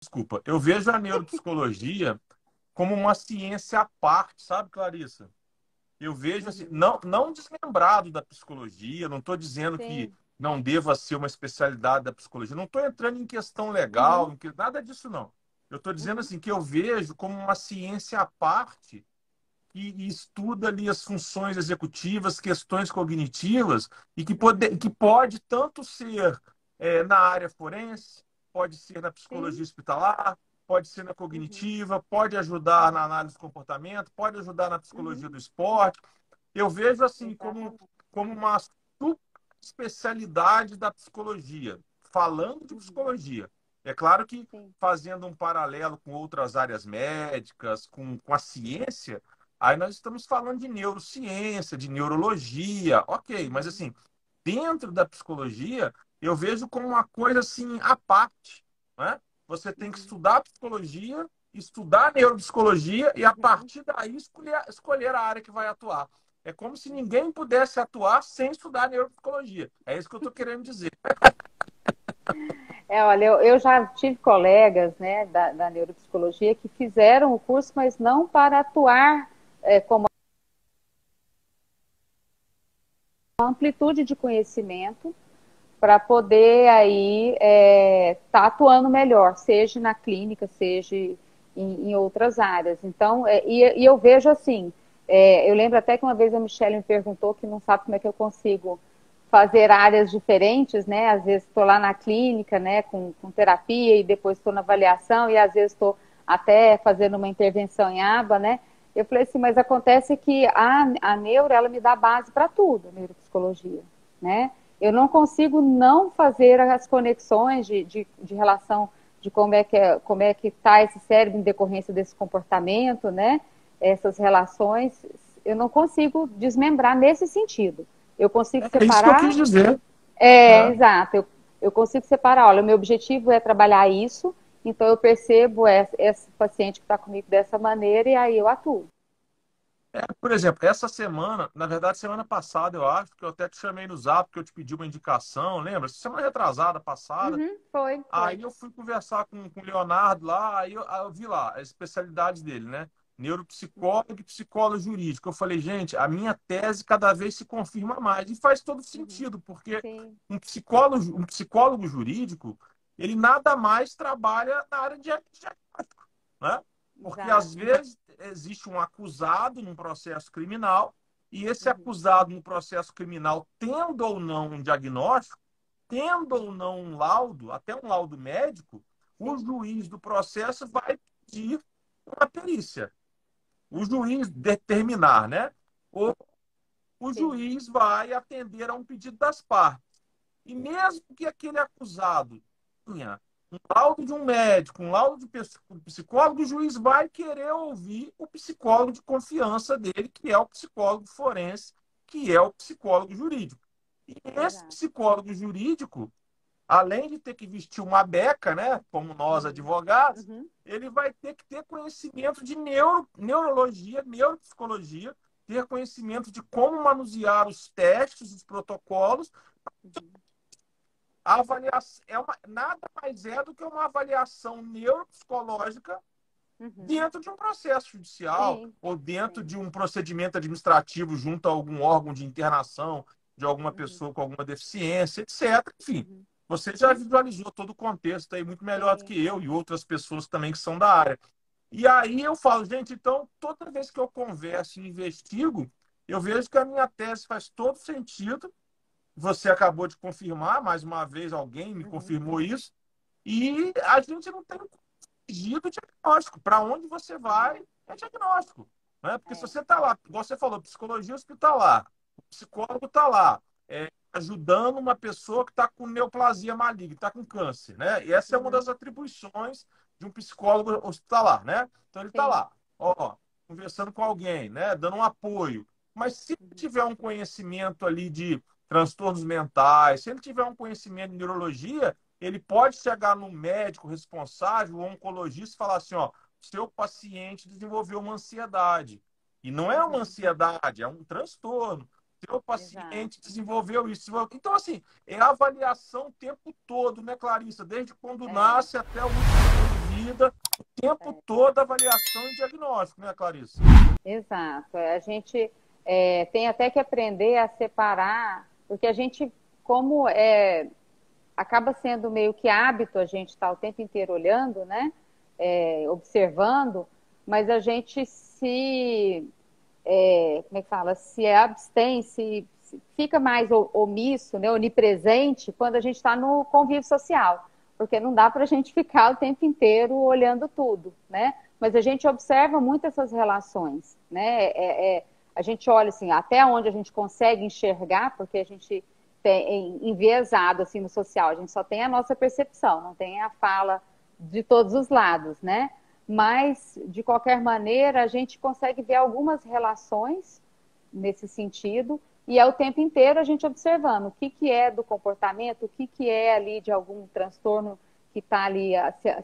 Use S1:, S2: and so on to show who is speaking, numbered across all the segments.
S1: desculpa, eu vejo a neuropsicologia como uma ciência à parte, sabe, Clarissa? Eu vejo assim,
S2: Uhum.
S1: não desmembrado da psicologia, não estou dizendo que
S2: Sim.
S1: não deva ser uma especialidade da psicologia, não estou entrando em questão
S2: Uhum.
S1: legal, nada disso não. Eu estou dizendo
S2: Uhum.
S1: assim que eu vejo como uma ciência à parte e estuda ali as funções executivas, questões cognitivas, e
S2: Uhum.
S1: que pode tanto ser na área forense, pode ser na psicologia
S2: Sim.
S1: hospitalar, pode ser na
S2: Uhum.
S1: cognitiva, pode ajudar na
S2: Uhum.
S1: análise do comportamento, pode ajudar na psicologia
S2: Uhum.
S1: do esporte. Eu vejo assim
S2: Exatamente.
S1: como uma especialidade da psicologia, falando de
S2: Uhum.
S1: psicologia. É claro que
S2: Sim.
S1: fazendo um paralelo com outras áreas médicas, com a ciência, aí nós estamos falando de neurociência, de neurologia, ok, mas
S2: Uhum.
S1: assim, dentro da psicologia, eu vejo como uma coisa assim à parte, né? Você tem que
S2: Uhum.
S1: estudar psicologia, estudar neuropsicologia e a
S2: Uhum.
S1: partir daí escolher a área que vai atuar. É como se ninguém pudesse atuar sem estudar neuropsicologia. É isso que eu estou querendo dizer.
S2: Olha, eu já tive colegas, né, da neuropsicologia que fizeram o curso, mas não para atuar como amplitude de conhecimento para poder aí tá atuando melhor, seja na clínica, seja em outras áreas. Então, e eu vejo assim, eu lembro até que uma vez a Michelle me perguntou que não sabe como é que eu consigo fazer áreas diferentes, né? Às vezes estou lá na clínica, né, com terapia e depois estou na avaliação e às vezes estou até fazendo uma intervenção em aba, né? Eu falei assim, mas acontece que a neuro, ela me dá base para tudo, a neuropsicologia, né? Eu não consigo não fazer as conexões de relação de como é que está esse cérebro em decorrência desse comportamento, né? Essas relações, eu não consigo desmembrar nesse sentido. Eu consigo
S1: É isso que eu quis
S2: separar,
S1: dizer. Né?
S2: exato, eu consigo separar, olha, o meu objetivo é trabalhar isso, então eu percebo esse paciente que está comigo dessa maneira e aí eu atuo.
S1: Por exemplo, essa semana, na verdade, semana passada, eu acho que eu até te chamei no Zap, que eu te pedi uma indicação, lembra? Semana retrasada, passada.
S2: Uhum, foi, foi.
S1: Aí eu fui conversar com o Leonardo lá, aí eu vi lá a especialidade dele, né?
S2: Uhum,
S1: Neuropsicólogo e psicólogo jurídico. Eu falei, gente, a minha tese cada vez se confirma mais. E faz todo
S2: uhum,
S1: sentido, porque
S2: sim,
S1: um psicólogo jurídico, ele nada mais trabalha na área de diagnóstico, né? Porque às
S2: exato.
S1: vezes existe um acusado num processo criminal, e esse
S2: Uhum,
S1: acusado no processo criminal, tendo ou não um diagnóstico, tendo ou não um laudo, até um laudo médico, o
S2: sim,
S1: juiz do processo vai pedir uma perícia. O juiz determinar, né? Ou o
S2: sim.
S1: juiz vai atender a um pedido das partes. E mesmo que aquele acusado tenha um laudo de um médico, um laudo de um psicólogo, o juiz vai querer ouvir o psicólogo de confiança dele, que é o psicólogo forense, que é o psicólogo jurídico. E esse
S2: Exato.
S1: psicólogo jurídico, além de ter que vestir uma beca, né, como nós
S2: Uhum.
S1: advogados,
S2: Uhum.
S1: ele vai ter que ter conhecimento de neurologia, neuropsicologia, ter conhecimento de como manusear os testes, os protocolos.
S2: Uhum.
S1: A avaliação nada mais é do que uma avaliação neuropsicológica
S2: Uhum.
S1: dentro de um processo judicial
S2: Sim,
S1: ou dentro
S2: sim.
S1: de um procedimento administrativo junto a algum órgão de internação de alguma
S2: Uhum.
S1: pessoa com alguma deficiência, etc. Enfim,
S2: Uhum.
S1: você já
S2: Sim,
S1: visualizou todo o contexto aí muito melhor do
S2: sim.
S1: que eu e outras pessoas também que são da área. E aí eu falo, gente, então toda vez que eu converso e investigo, eu vejo que a minha tese faz todo sentido. Você acabou de confirmar, mais uma vez alguém me
S2: Uhum.
S1: confirmou isso, e a gente não tem fugir do diagnóstico. Para onde você
S2: Uhum.
S1: vai, é diagnóstico. Né? Porque se
S2: É.
S1: você está lá, igual você falou, psicologia hospitalar, o psicólogo está lá, ajudando uma pessoa que está com neoplasia maligna, está com câncer. Né? E essa é uma
S2: Uhum.
S1: das atribuições de um psicólogo hospitalar. Né? Então ele está
S2: Sim.
S1: lá, ó, conversando com alguém, né? Dando um apoio. Mas se ele
S2: Uhum.
S1: tiver um conhecimento ali de transtornos mentais, se ele tiver um conhecimento de neurologia, ele pode chegar no médico responsável, o oncologista, e falar assim, ó, seu paciente desenvolveu uma ansiedade. E não é uma
S2: Uhum.
S1: ansiedade, é um transtorno. Seu paciente
S2: Exato.
S1: desenvolveu isso. Então, assim, é avaliação o tempo todo, né, Clarissa? Desde quando
S2: É.
S1: nasce até o último dia de tempo todo avaliação e diagnóstico, né, Clarissa?
S2: Exato. A gente tem até que aprender a separar, porque a gente, como acaba sendo meio que hábito a gente estar o tempo inteiro olhando, né? Observando, mas a gente como é que fala? Se abstém, se fica mais omisso, né? Onipresente, quando a gente está no convívio social. Porque não dá para a gente ficar o tempo inteiro olhando tudo, né? Mas a gente observa muito essas relações, né? A gente olha assim, até onde a gente consegue enxergar, porque a gente tem enviesado assim no social, a gente só tem a nossa percepção, não tem a fala de todos os lados, né? Mas, de qualquer maneira, a gente consegue ver algumas relações nesse sentido, e é o tempo inteiro a gente observando o que é do comportamento, o que é ali de algum transtorno que está ali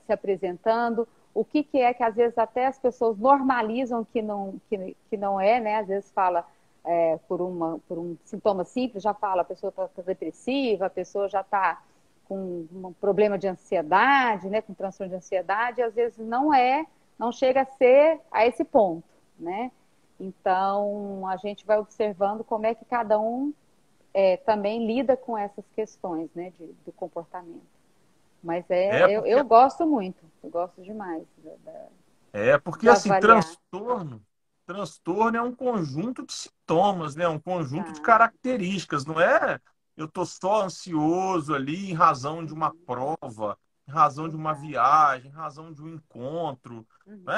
S2: se apresentando, o que é que às vezes até as pessoas normalizam que não é, né? Às vezes fala por um sintoma simples, já fala a pessoa está depressiva, a pessoa já está com um problema de ansiedade, né, com transtorno de ansiedade, e às vezes não chega a ser a esse ponto, né? Então, a gente vai observando como é que cada um também lida com essas questões, né, do comportamento. Mas
S1: Porque
S2: eu gosto muito, eu gosto demais
S1: porque
S2: de
S1: assim,
S2: avaliar.
S1: transtorno é um conjunto de sintomas, né? Um conjunto de
S2: Tá.
S1: características, não é eu tô só ansioso ali em razão de uma
S2: Uhum,
S1: prova, em razão de uma
S2: exato.
S1: viagem, em razão de um encontro, né?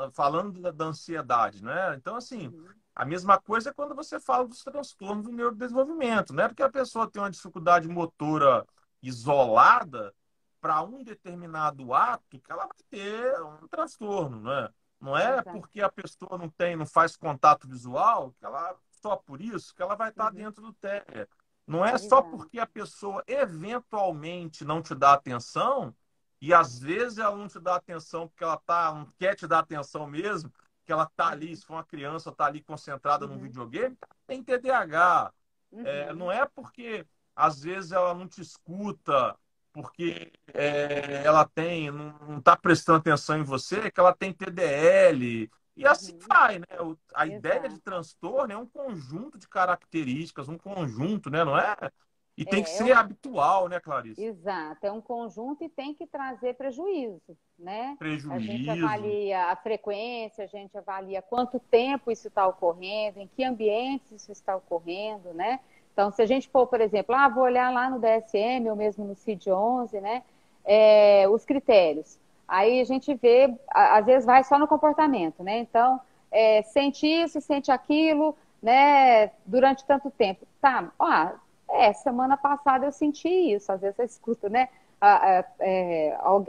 S2: Uhum,
S1: Falando da ansiedade, né? Então, assim,
S2: uhum,
S1: a mesma coisa é quando você fala dos transtornos do neurodesenvolvimento, não é porque a pessoa tem uma dificuldade motora isolada para um determinado ato que ela vai ter um transtorno, né? Não é
S2: exato.
S1: porque a pessoa não faz contato visual que ela só por isso que ela vai estar
S2: Uhum,
S1: dentro do TEA. Não é só
S2: exato.
S1: porque a pessoa eventualmente não te dá atenção e às vezes ela não te dá atenção porque não quer te dar atenção mesmo, que ela tá ali,
S2: Uhum,
S1: se for uma criança, tá ali concentrada no
S2: uhum,
S1: videogame, tem TDAH.
S2: uhum.
S1: Não é porque às vezes ela não te escuta porque ela não está prestando atenção em você, que ela tem TDL, e assim
S2: Uhum,
S1: vai, né? A ideia de
S2: exato.
S1: transtorno é um conjunto de características, um conjunto, né? Não é? E tem que
S2: É, é
S1: ser habitual, né, Clarice?
S2: exato, é um conjunto e tem que trazer prejuízo, né? A gente
S1: Prejuízo.
S2: avalia a frequência, a gente avalia quanto tempo isso está ocorrendo, em que ambientes isso está ocorrendo, né? Então, se a gente for, por exemplo, vou olhar lá no DSM ou mesmo no CID-11, né? Os critérios. Aí a gente vê, às vezes vai só no comportamento, né? Então, sente isso, sente aquilo, né? Durante tanto tempo. Tá, semana passada eu senti isso. Às vezes você escuta, né?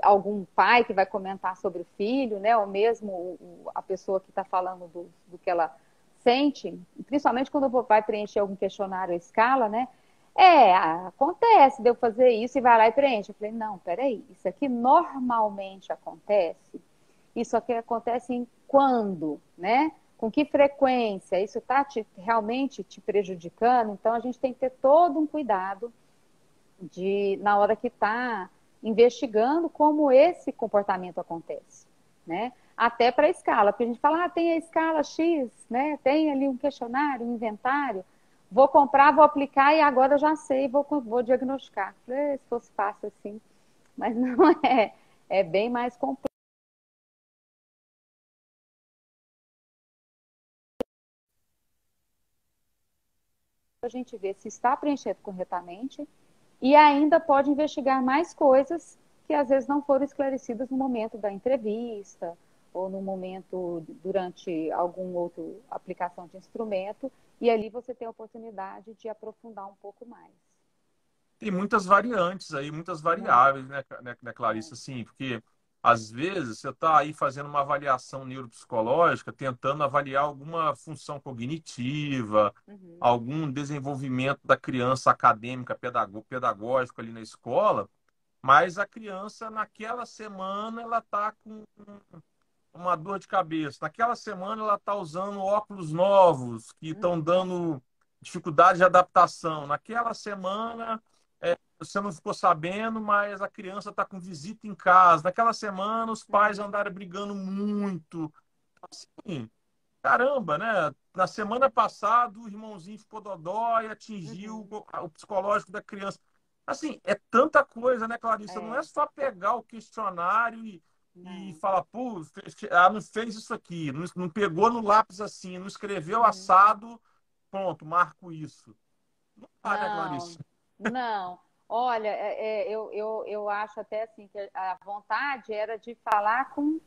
S2: Algum pai que vai comentar sobre o filho, né? Ou mesmo a pessoa que está falando do que ela sente, principalmente quando vai preencher algum questionário ou escala, né? Acontece de eu fazer isso e vai lá e preenche. Eu falei, não, peraí, isso aqui normalmente acontece? Isso aqui acontece em quando, né? Com que frequência? Isso está realmente te prejudicando? Então, a gente tem que ter todo um cuidado na hora que está investigando como esse comportamento acontece, né? Até para a escala, porque a gente fala, tem a escala X, né? Tem ali um questionário, um inventário, vou comprar, vou aplicar e agora eu já sei, vou diagnosticar. Se fosse fácil assim, mas não é bem mais complexo. A gente vê se está preenchido corretamente e ainda pode investigar mais coisas que às vezes não foram esclarecidas no momento da entrevista ou no momento durante algum outro aplicação de instrumento, e ali você tem a oportunidade de aprofundar um pouco mais.
S1: Tem muitas variantes aí, muitas
S2: Muito.
S1: variáveis, né, Clarissa? Assim, porque às vezes você está aí fazendo uma avaliação neuropsicológica, tentando avaliar alguma função cognitiva,
S2: Uhum,
S1: algum desenvolvimento da criança acadêmica, pedagógico ali na escola, mas a criança, naquela semana, ela está com uma dor de cabeça. Naquela semana, ela está usando óculos novos que estão
S2: uhum,
S1: dando dificuldade de adaptação. Naquela semana você não ficou sabendo, mas a criança está com visita em casa. Naquela semana, os pais andaram brigando muito. Então, assim, caramba, né? Na semana passada, o irmãozinho ficou dodó e atingiu
S2: Uhum.
S1: o psicológico da criança. Assim, é tanta coisa, né, Clarissa? Não é
S2: É,
S1: só pegar o questionário e
S2: não.
S1: falar, pô, não fez isso aqui, não pegou no lápis assim, não escreveu
S2: Uhum.
S1: assado, pronto, marco isso. Não dá, né,
S2: Não,
S1: Clarissa?
S2: não. Olha, eu acho até assim que a vontade era de falar com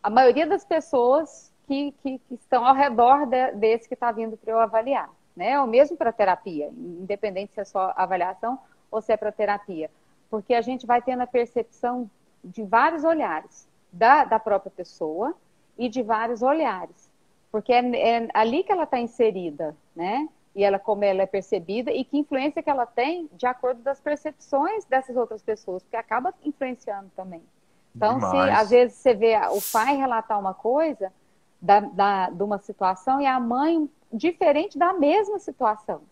S2: a maioria das pessoas que estão ao redor desse que está vindo para eu avaliar, né? Ou mesmo para terapia, independente se é só avaliação ou se é para terapia. Porque a gente vai tendo a percepção de vários olhares da própria pessoa e de vários olhares. Porque é ali que ela está inserida, né? E ela, como ela é percebida e que influência que ela tem de acordo das percepções dessas outras pessoas, porque acaba influenciando também. Então, se às
S1: Demais.
S2: vezes você vê o pai relatar uma coisa de uma situação e a mãe diferente da mesma situação,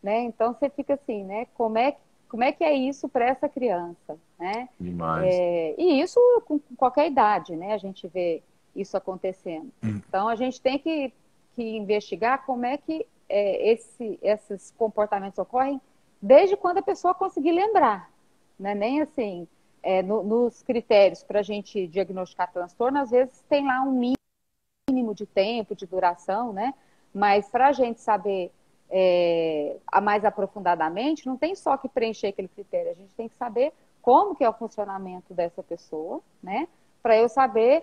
S2: né? Então você fica assim, né? Como é que é isso para essa criança, né?
S1: Demais.
S2: E isso com qualquer idade, né? A gente vê isso acontecendo. Então a gente tem que investigar como é que esses comportamentos ocorrem desde quando a pessoa conseguir lembrar, né? Nem assim, nos critérios para a gente diagnosticar transtorno, às vezes tem lá um mínimo de tempo, de duração, né? Mas para a gente saber a mais aprofundadamente, não tem só que preencher aquele critério, a gente tem que saber como que é o funcionamento dessa pessoa, né? Para eu saber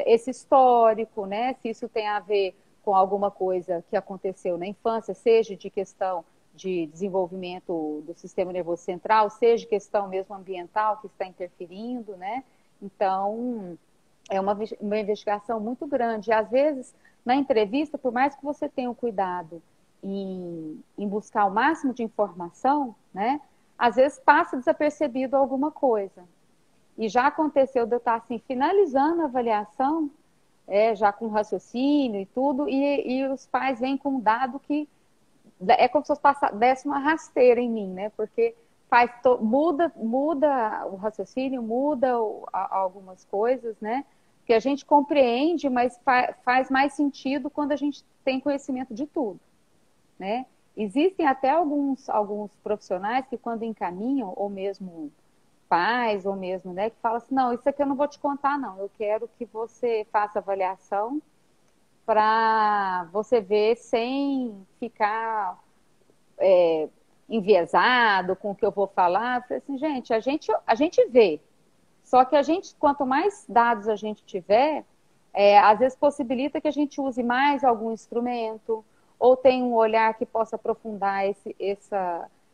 S2: esse histórico, né? Se isso tem a ver com alguma coisa que aconteceu na infância, seja de questão de desenvolvimento do sistema nervoso central, seja questão mesmo ambiental que está interferindo, né? Então, é uma investigação muito grande. E, às vezes, na entrevista, por mais que você tenha o cuidado em buscar o máximo de informação, né? Às vezes passa desapercebido alguma coisa. E já aconteceu de eu estar assim, finalizando a avaliação, já com raciocínio e tudo, e os pais vêm com um dado que é como se fosse desse uma rasteira em mim, né? Porque muda o raciocínio, muda algumas coisas, né? Que a gente compreende, mas faz mais sentido quando a gente tem conhecimento de tudo, né? Existem até alguns profissionais que quando encaminham, ou mesmo pais, ou mesmo, né, que falam assim, não, isso aqui eu não vou te contar, não. Eu quero que você faça avaliação para você ver sem ficar enviesado com o que eu vou falar. Eu falei assim, gente, a gente vê. Só que a gente, quanto mais dados a gente tiver, às vezes possibilita que a gente use mais algum instrumento, ou tem um olhar que possa aprofundar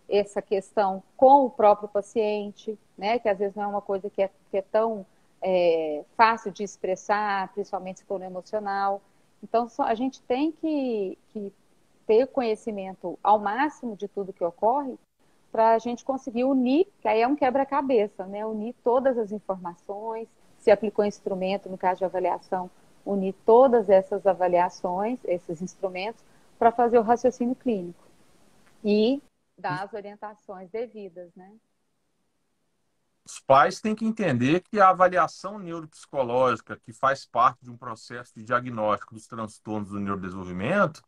S2: essa questão com o próprio paciente, né? Que às vezes não é uma coisa que é tão fácil de expressar, principalmente se for no emocional. Então, a gente tem que ter conhecimento ao máximo de tudo que ocorre para a gente conseguir unir, que aí é um quebra-cabeça, né? Unir todas as informações, se aplicou instrumento, no caso de avaliação, unir todas essas avaliações, esses instrumentos, para fazer o raciocínio clínico e dar as orientações devidas, né?
S1: Os pais têm que entender que a avaliação neuropsicológica, que faz parte de um processo de diagnóstico dos transtornos do neurodesenvolvimento,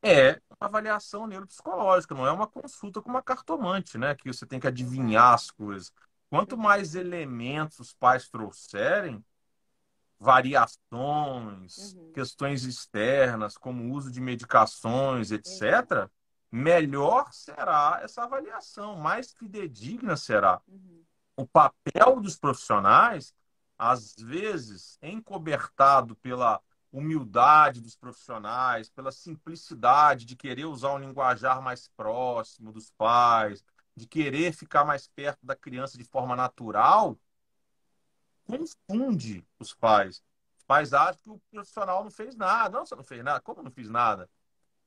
S1: é uma avaliação neuropsicológica, não é uma consulta com uma cartomante, né? Que você tem que adivinhar
S2: Exato.
S1: as coisas. Quanto
S2: Uhum,
S1: mais elementos os pais trouxerem, variações,
S2: uhum,
S1: questões externas, como uso de medicações,
S2: exato.
S1: etc., melhor será essa avaliação, mais fidedigna será.
S2: Uhum,
S1: O papel dos profissionais, às vezes, encobertado pela humildade dos profissionais, pela simplicidade de querer usar um linguajar mais próximo dos pais, de querer ficar mais perto da criança de forma natural, confunde os pais. Os pais acham que o profissional não fez nada. Não, você não fez nada. Como não fiz nada?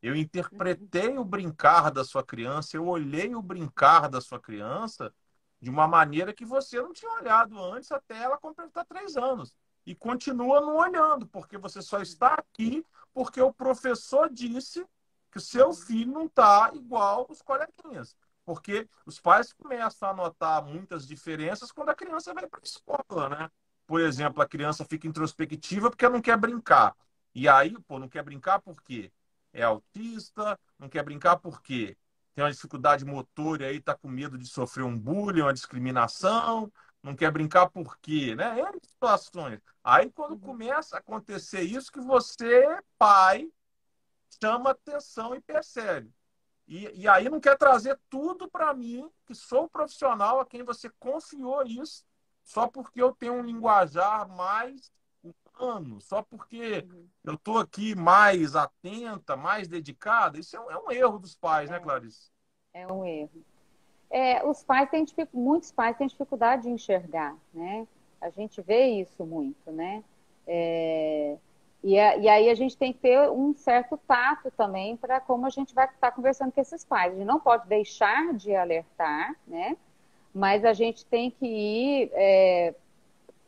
S1: Eu
S2: uhum,
S1: interpretei o brincar da sua criança, eu olhei o brincar da sua criança de uma maneira que você não tinha olhado antes até ela completar 3 anos. E continua não olhando, porque você só está aqui porque o professor disse que o seu
S2: uhum,
S1: filho não está igual os coleguinhas. Porque os pais começam a notar muitas diferenças quando a criança vai para a escola, né? Por exemplo, a criança fica introspectiva porque ela não quer brincar. E aí, pô, não quer brincar por quê? É autista, não quer brincar por quê? Tem uma dificuldade motora e aí tá com medo de sofrer um bullying, uma discriminação, não quer brincar por quê, né? N situações. Aí, quando
S2: Uhum.
S1: começa a acontecer isso, que você, pai, chama atenção e percebe. E aí não quer trazer tudo para mim, que sou o profissional a quem você confiou isso, só porque eu tenho um linguajar mais humano, só porque
S2: Uhum.
S1: eu estou aqui mais atenta, mais dedicada. Isso é um erro dos pais, né,
S2: É,
S1: Clarice?
S2: é um erro. Os pais têm muitos pais têm dificuldade de enxergar, né? A gente vê isso muito, né? É, e aí a gente tem que ter um certo tato também para como a gente vai estar conversando com esses pais. A gente não pode deixar de alertar, né? Mas a gente tem que ir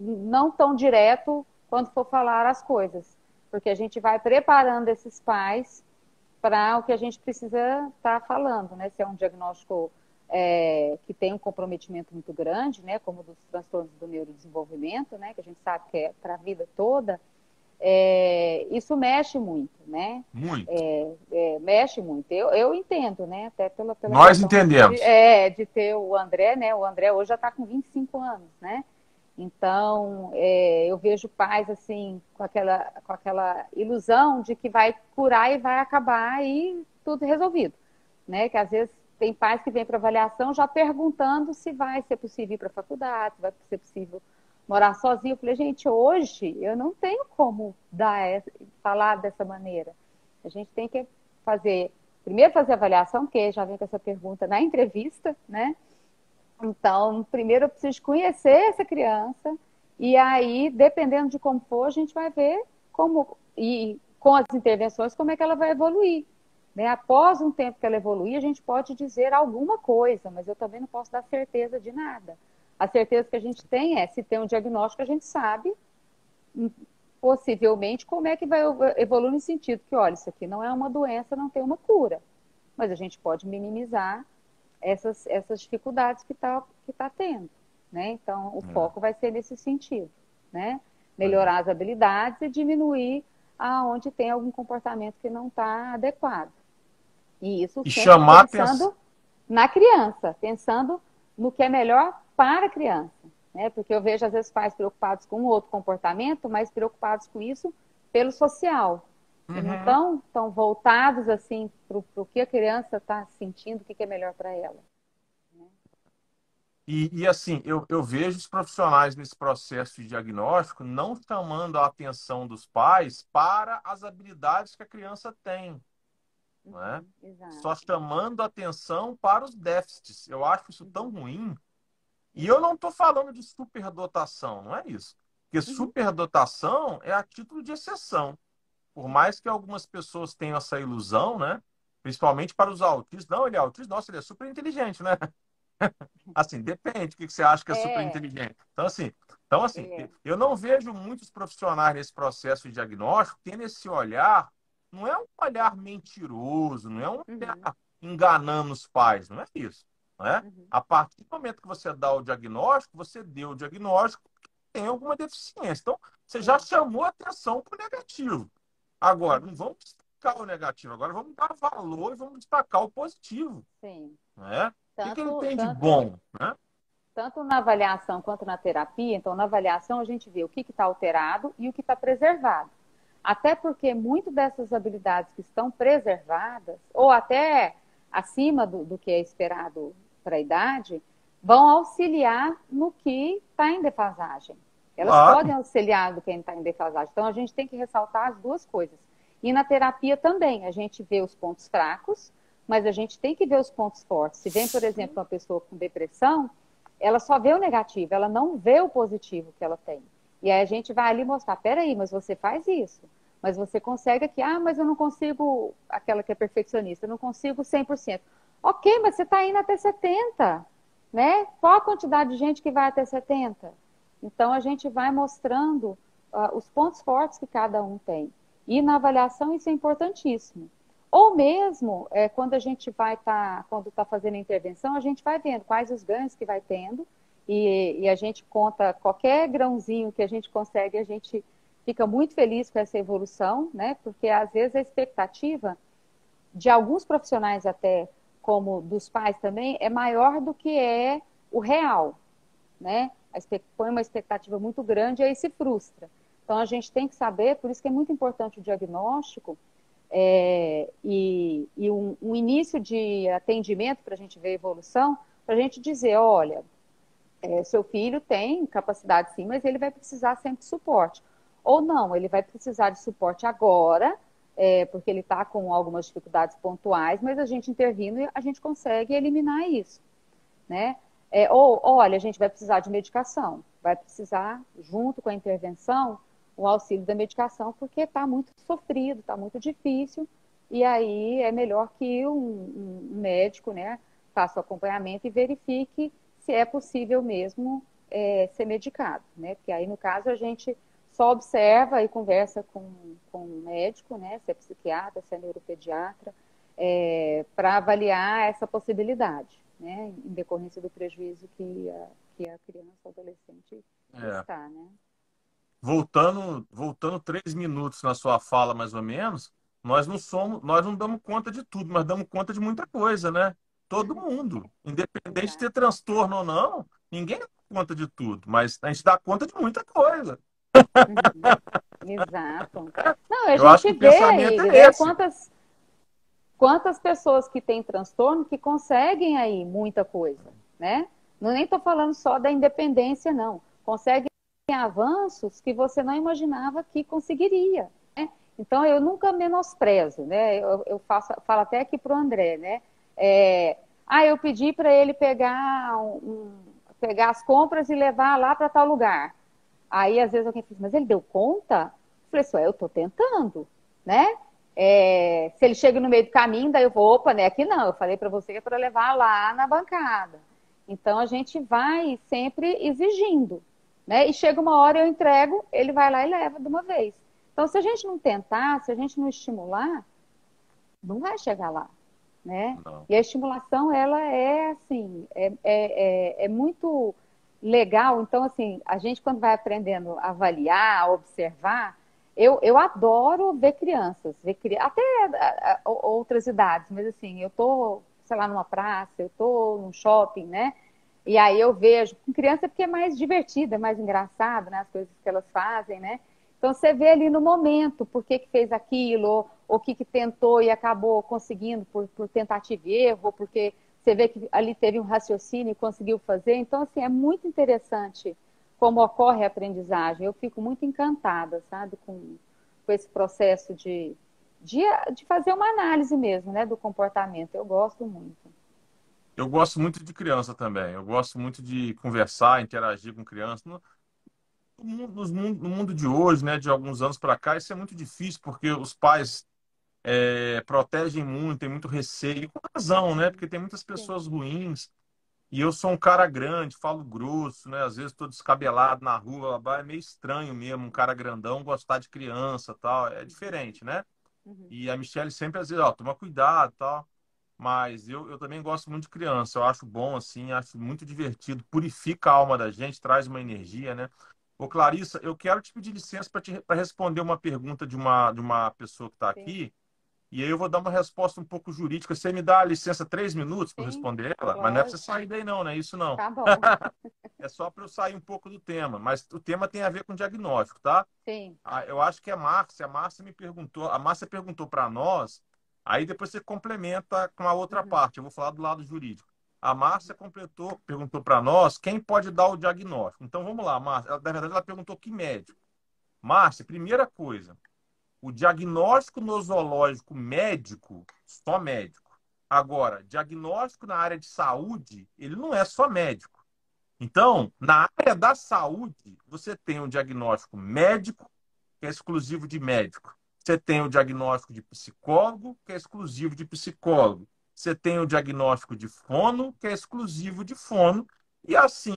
S2: não tão direto quando for falar as coisas, porque a gente vai preparando esses pais para o que a gente precisa estar falando, né? Se é um diagnóstico que tem um comprometimento muito grande, né? Como dos transtornos do neurodesenvolvimento, né? Que a gente sabe que é para a vida toda, isso mexe muito, né?
S1: Muito.
S2: Mexe muito. Eu entendo, né? Até pela
S1: Nós
S2: questão
S1: entendemos.
S2: de ter o André, né? O André hoje já está com 25 anos, né? Então, eu vejo pais assim com aquela ilusão de que vai curar e vai acabar e tudo resolvido, né? Que às vezes tem pais que vêm para avaliação já perguntando se vai ser possível ir para a faculdade, se vai ser possível morar sozinho. Eu falei, gente, hoje eu não tenho como falar dessa maneira. A gente tem que primeiro fazer a avaliação, porque já vem com essa pergunta na entrevista, né? Então, primeiro eu preciso conhecer essa criança e aí, dependendo de como for, a gente vai ver como e com as intervenções como é que ela vai evoluir. Né? Após um tempo que ela evoluir, a gente pode dizer alguma coisa, mas eu também não posso dar certeza de nada. A certeza que a gente tem se tem um diagnóstico, a gente sabe possivelmente como é que vai evoluir no sentido que, olha, isso aqui não é uma doença, não tem uma cura, mas a gente pode minimizar essas dificuldades que tá tendo, né? Então, o
S1: É.
S2: foco vai ser nesse sentido, né?
S1: É.
S2: Melhorar as habilidades e diminuir aonde tem algum comportamento que não está adequado. E isso
S1: E
S2: sempre
S1: chamar atenção.
S2: pensando na criança, pensando no que é melhor para a criança, né? Porque eu vejo às vezes pais preocupados com um outro comportamento, mas preocupados com isso pelo social, e não
S1: Uhum.
S2: tão voltados assim para o que a criança está sentindo, o que é melhor para ela.
S1: E assim, eu vejo os profissionais nesse processo de diagnóstico não chamando a atenção dos pais para as habilidades que a criança tem, não é?
S2: Uhum, exato.
S1: Só chamando a atenção para os déficits. Eu acho isso tão
S2: Uhum,
S1: ruim. E eu
S2: uhum,
S1: não estou falando de superdotação, não é isso. Porque
S2: uhum,
S1: superdotação é a título de exceção. Por
S2: uhum.
S1: mais que algumas pessoas tenham essa ilusão, né? Principalmente para os autistas. Não, ele é autista, nossa, ele é super inteligente, né? Assim, depende. O que você acha que é super
S2: É,
S1: inteligente? Então, assim,
S2: é.
S1: eu não vejo muitos profissionais nesse processo de diagnóstico tendo esse olhar. Não é um olhar mentiroso, não é um
S2: Uhum,
S1: olhar enganando os pais, não é isso. Não é?
S2: uhum,
S1: A partir do momento que você dá o diagnóstico, você deu o diagnóstico que tem alguma deficiência. Então, você já
S2: sim.
S1: chamou atenção para o negativo. Agora, não
S2: Uhum,
S1: vamos destacar o negativo, agora vamos dar valor e vamos destacar o positivo.
S2: sim.
S1: Não é? O que ele
S2: Tanto,
S1: tem de
S2: tanto,
S1: bom? Né?
S2: tanto na avaliação quanto na terapia, então na avaliação a gente vê o que está alterado e o que está preservado. Até porque muito dessas habilidades que estão preservadas, ou até acima do que é esperado para a idade, vão auxiliar no que está em defasagem. Elas podem
S1: Claro.
S2: auxiliar no que está em defasagem. Então a gente tem que ressaltar as duas coisas. E na terapia também, a gente vê os pontos fracos, mas a gente tem que ver os pontos fortes. Se vem, por exemplo, uma pessoa com depressão, ela só vê o negativo, ela não vê o positivo que ela tem. E aí a gente vai ali mostrar, peraí, mas você faz isso, mas você consegue aqui, mas eu não consigo, aquela que é perfeccionista, eu não consigo 100%. Ok, mas você está indo até 70%, né? Qual a quantidade de gente que vai até 70%? Então a gente vai mostrando os pontos fortes que cada um tem. E na avaliação isso é importantíssimo. Ou mesmo, quando a gente vai quando está fazendo a intervenção, a gente vai vendo quais os ganhos que vai tendo, e a gente conta qualquer grãozinho que a gente consegue, a gente fica muito feliz com essa evolução, né? Porque às vezes a expectativa de alguns profissionais até, como dos pais também, é maior do que é o real, né? Põe uma expectativa muito grande e aí se frustra. Então a gente tem que saber, por isso que é muito importante o diagnóstico, e um início de atendimento para a gente ver a evolução, para a gente dizer, olha, seu filho tem capacidade sim, mas ele vai precisar sempre de suporte. Ou não, ele vai precisar de suporte agora, porque ele está com algumas dificuldades pontuais, mas a gente intervindo, a gente consegue eliminar isso, né? Ou, olha, a gente vai precisar de medicação, vai precisar, junto com a intervenção, o auxílio da medicação, porque está muito sofrido, está muito difícil, e aí é melhor que um médico, né, faça o acompanhamento e verifique se é possível mesmo ser medicado, né? Porque aí, no caso, a gente só observa e conversa com o médico, né, se é psiquiatra, se é neuropediatra, para avaliar essa possibilidade, né, em decorrência do prejuízo que a criança ou adolescente
S1: É.
S2: está, né?
S1: Voltando 3 minutos na sua fala, mais ou menos, nós não damos conta de tudo, mas damos conta de muita coisa, né? Todo mundo, independente de
S2: Exato.
S1: ter transtorno ou não, ninguém dá conta de tudo, mas a gente dá conta de muita coisa.
S2: Uhum. Exato. Não, a
S1: Eu acho que
S2: gente
S1: o
S2: vê
S1: pensamento
S2: aí,
S1: é
S2: né,
S1: esse.
S2: quantas pessoas que têm transtorno que conseguem aí muita coisa, né? Não nem estou falando só da independência, não. Conseguem avanços que você não imaginava que conseguiria, né? Então, eu nunca menosprezo, né? Eu falo até aqui para o André, né? Eu pedi para ele pegar as compras e levar lá para tal lugar. Aí, às vezes, alguém fala, mas ele deu conta? Eu falei assim, eu estou tentando, né? Se ele chega no meio do caminho, daí eu vou, opa, né? Aqui não, eu falei para você que é para levar lá na bancada. Então, a gente vai sempre exigindo, né? E chega uma hora, eu entrego, ele vai lá e leva de uma vez. Então, se a gente não tentar, se a gente não estimular, não vai chegar lá, né?
S1: Não.
S2: E a estimulação, ela é assim, é muito legal. Então, assim, a gente quando vai aprendendo a avaliar, a observar, eu adoro ver crianças, até outras idades, mas assim, eu tô, sei lá, numa praça, eu tô num shopping, né? E aí eu vejo, com criança porque é mais divertida, é mais engraçado, né? As coisas que elas fazem, né? Então você vê ali no momento por que fez aquilo, ou o que tentou e acabou conseguindo por tentativa e erro, ou porque você vê que ali teve um raciocínio e conseguiu fazer. Então, assim, é muito interessante como ocorre a aprendizagem. Eu fico muito encantada, sabe, com esse processo de, de fazer uma análise mesmo, né, do comportamento. Eu gosto muito.
S1: Eu gosto muito de criança também. Eu gosto muito de conversar, interagir com criança. No mundo de hoje, né, de alguns anos para cá, isso é muito difícil, porque os pais protegem muito, tem muito receio, com razão, né? Porque tem muitas
S2: Sim.
S1: pessoas ruins. E eu sou um cara grande, falo grosso, né? Às vezes estou descabelado na rua, é meio estranho mesmo, um cara grandão gostar de criança, tal. É diferente, né?
S2: Uhum.
S1: E a Michelle sempre às vezes, ó, toma cuidado, tal. Mas eu também gosto muito de criança. Eu acho bom, assim, acho muito divertido, purifica a alma da gente, traz uma energia, né? Ô, Clarissa, eu quero te pedir licença para responder uma pergunta de uma pessoa que está
S2: Sim,
S1: aqui. E aí eu vou dar uma resposta um pouco jurídica. Você me dá licença 3 minutos para
S2: sim,
S1: responder ela? Mas não é para você
S2: lógico.
S1: sair daí não, não é isso não.
S2: Tá bom.
S1: É só para eu sair um pouco do tema. Mas o tema tem a ver com diagnóstico, tá?
S2: Sim.
S1: Eu acho que é a Márcia me perguntou, a Márcia perguntou para nós, aí depois você complementa com a outra
S2: Uhum.
S1: parte. Eu vou falar do lado jurídico. A Márcia perguntou para nós quem pode dar o diagnóstico. Então vamos lá, Márcia. Na verdade, ela perguntou que médico. Márcia, primeira coisa. O diagnóstico nosológico médico, só médico. Agora, diagnóstico na área de saúde, ele não é só médico. Então, na área da saúde, você tem um diagnóstico médico, que é exclusivo de médico. Você tem o diagnóstico de psicólogo, que é exclusivo de psicólogo. Você tem o diagnóstico de fono, que é exclusivo de fono. E assim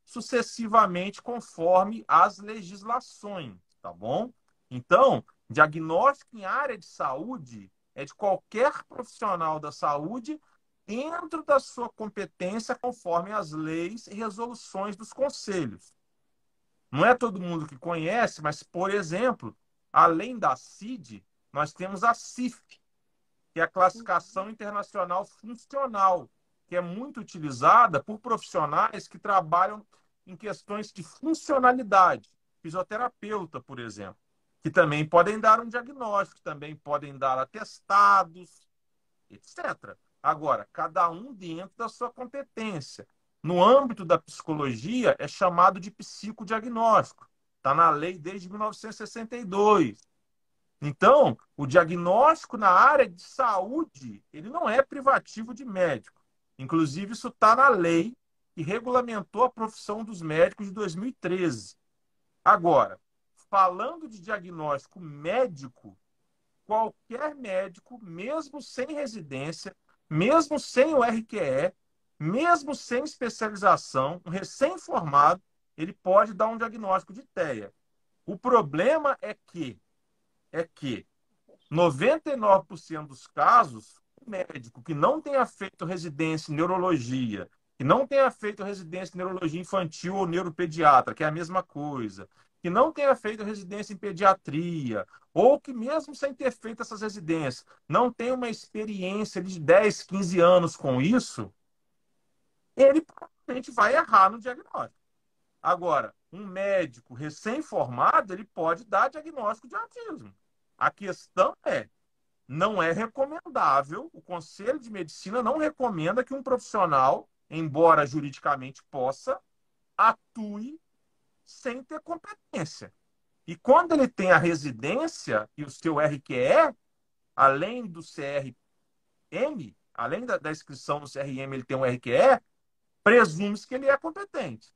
S1: sucessivamente conforme as legislações, tá bom? Então, diagnóstico em área de saúde é de qualquer profissional da saúde dentro da sua competência, conforme as leis e resoluções dos conselhos. Não é todo mundo que conhece, mas, por exemplo, além da CID, nós temos a CIF, que é a Classificação Internacional Funcional, que é muito utilizada por profissionais que trabalham em questões de funcionalidade. Fisioterapeuta, por exemplo, que também podem dar um diagnóstico, também podem dar atestados, etc. Agora, cada um dentro da sua competência. No âmbito da psicologia, é chamado de psicodiagnóstico. Está na lei desde 1962. Então, o diagnóstico na área de saúde, ele não é privativo de médico. Inclusive, isso está na lei que regulamentou a profissão dos médicos de 2013. Agora, falando de diagnóstico médico, qualquer médico, mesmo sem residência, mesmo sem o RQE, mesmo sem especialização, um recém-formado, ele pode dar um diagnóstico de TEA. O problema é que 99% dos casos, o médico que não tenha feito residência em neurologia, que não tenha feito residência em neurologia infantil ou neuropediatra, que é a mesma coisa, que não tenha feito residência em pediatria, ou que mesmo sem ter feito essas residências, não tenha uma experiência de 10, 15 anos com isso, ele provavelmente vai errar no diagnóstico. Agora, um médico recém-formado, ele pode dar diagnóstico de autismo. A questão é, não é recomendável, o Conselho de Medicina não recomenda que um profissional, embora juridicamente possa, atue sem ter competência. E quando ele tem a residência e o seu RQE, além do CRM, além da inscrição no CRM, ele tem um RQE, presume-se que ele é competente.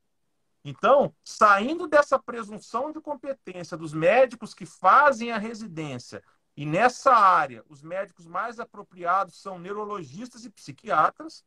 S1: Então, saindo dessa presunção de competência dos médicos que fazem a residência, e nessa área, os médicos mais apropriados são neurologistas e psiquiatras,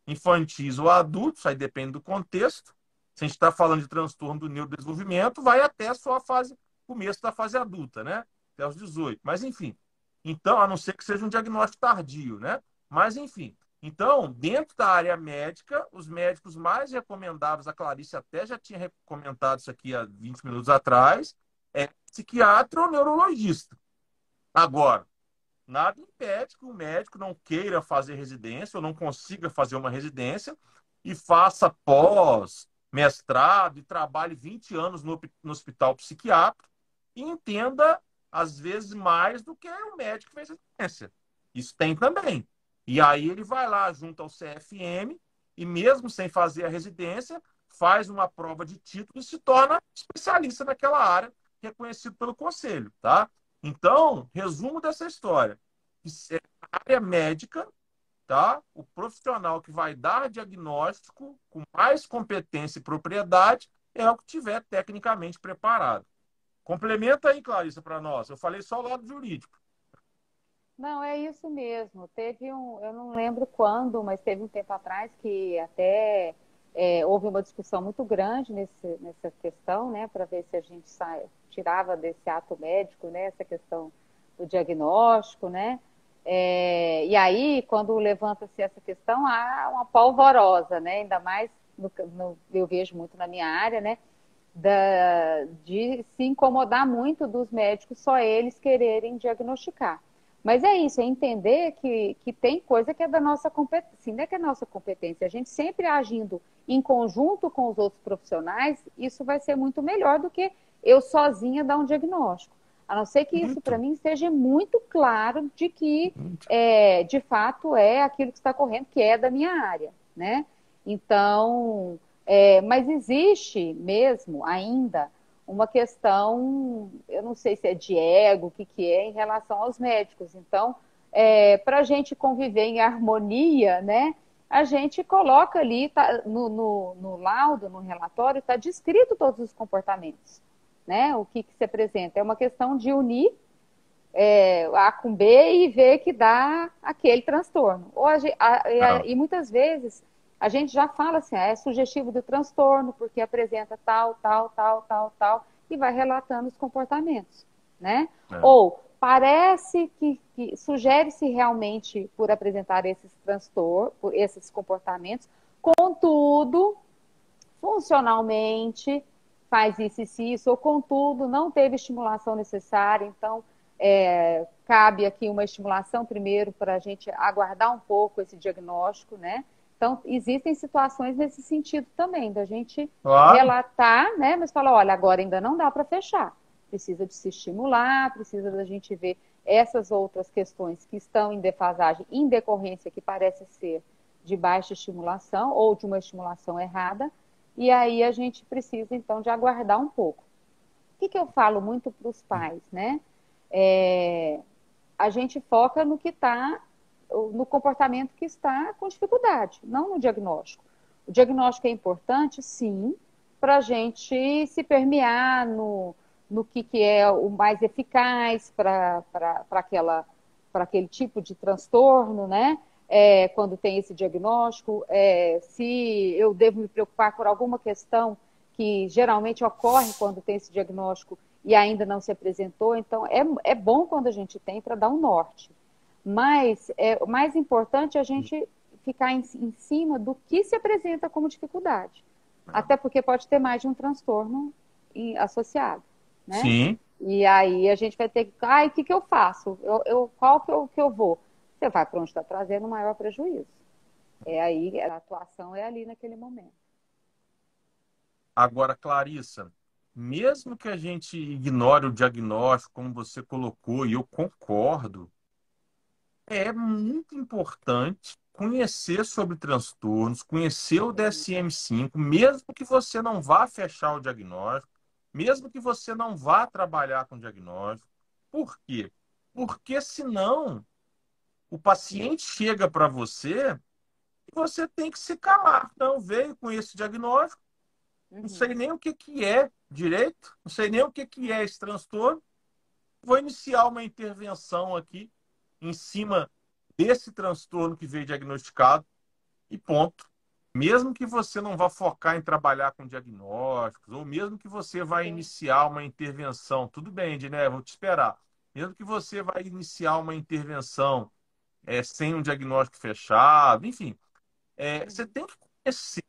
S1: infantis ou adultos, aí depende do contexto. Se a gente está falando de transtorno do neurodesenvolvimento, vai até só a fase, começo da fase adulta, né? Até os 18. Mas, enfim. Então, a não ser que seja um diagnóstico tardio, né? Mas, enfim. Então, dentro da área médica, os médicos mais recomendáveis, a Clarice até já tinha comentado isso aqui há 20 minutos atrás, é psiquiatra ou neurologista. Agora, nada impede que o médico não queira fazer residência ou não consiga fazer uma residência e faça pós, mestrado e trabalhe 20 anos no hospital psiquiátrico e entenda, às vezes, mais do que o médico que fez residência. Isso tem também. E aí ele vai lá junto ao CFM e, mesmo sem fazer a residência, faz uma prova de título e se torna especialista naquela área, reconhecido pelo conselho, tá? Então, resumo dessa história. A área médica, tá? O profissional que vai dar diagnóstico com mais competência e propriedade é o que tiver tecnicamente preparado. Complementa aí, Clarissa, para nós. Eu falei só o lado jurídico.
S2: Não, é isso mesmo. Teve eu não lembro quando, mas teve um tempo atrás que até houve uma discussão muito grande nessa questão, né, para ver se a gente tirava desse ato médico, né, essa questão do diagnóstico, né? E aí, quando levanta-se essa questão, há uma polvorosa, né? Ainda mais eu vejo muito na minha área, né? De se incomodar muito dos médicos, só eles quererem diagnosticar. Mas é isso, é entender que tem coisa que é da nossa competência, não é que é nossa competência, a gente sempre agindo em conjunto com os outros profissionais, isso vai ser muito melhor do que eu sozinha dar um diagnóstico. A não ser que isso, para
S1: Muito.
S2: mim, esteja muito claro de que,
S1: Muito.
S2: de fato, é aquilo que está correndo, que é da minha área, né? Então, mas existe mesmo ainda uma questão, eu não sei se é de ego, o que que é, em relação aos médicos. Então, para a gente conviver em harmonia, né, a gente coloca ali, no laudo, no relatório, está descrito todos os comportamentos, né, o que que se apresenta. É uma questão de unir A com B e ver que dá aquele transtorno.
S1: Ah,
S2: E muitas vezes a gente já fala assim, é sugestivo do transtorno, porque apresenta tal, tal, tal, tal, tal, e vai relatando os comportamentos, né?
S1: é.
S2: Ou parece que sugere-se realmente por apresentar esses transtornos, por esses comportamentos, contudo, funcionalmente faz isso e isso, ou contudo, não teve estimulação necessária, então cabe aqui uma estimulação primeiro para a gente aguardar um pouco esse diagnóstico, né? Então, existem situações nesse sentido também, da gente
S1: Claro.
S2: relatar, né? Mas falar, olha, agora ainda não dá para fechar. Precisa de se estimular, precisa da gente ver essas outras questões que estão em defasagem, em decorrência que parece ser de baixa estimulação ou de uma estimulação errada, e aí a gente precisa, então, de aguardar um pouco. O que eu falo muito para os pais, né? A gente foca no que está, no comportamento que está com dificuldade, não no diagnóstico. O diagnóstico é importante, sim, para a gente se permear no que é o mais eficaz para aquele tipo de transtorno, né? Quando tem esse diagnóstico, se eu devo me preocupar por alguma questão que geralmente ocorre quando tem esse diagnóstico e ainda não se apresentou. Então, é bom quando a gente tem para dar um norte. Mas o mais importante é a gente ficar em cima do que se apresenta como dificuldade. Até porque pode ter mais de um transtorno associado, né?
S1: Sim.
S2: E aí a gente vai ter que... o que eu faço? Qual que eu vou? Você vai para onde está trazendo o maior prejuízo. Aí, a atuação é ali naquele momento.
S1: Agora, Clarissa, mesmo que a gente ignore o diagnóstico, como você colocou, e eu concordo, é muito importante conhecer sobre transtornos, conhecer o DSM-5, mesmo que você não vá fechar o diagnóstico, mesmo que você não vá trabalhar com diagnóstico. Por quê? Porque senão o paciente chega para você e você tem que se calar. Não veio com esse diagnóstico, não sei nem o que que é direito, não sei nem o que que é esse transtorno. Vou iniciar uma intervenção aqui em cima desse transtorno que veio diagnosticado e ponto. Mesmo que você não vá focar em trabalhar com diagnósticos, ou mesmo que você vá
S2: Sim.
S1: iniciar uma intervenção, tudo bem, Edné, vou te esperar. Mesmo que você vá iniciar uma intervenção sem um diagnóstico fechado, enfim, você tem que conhecer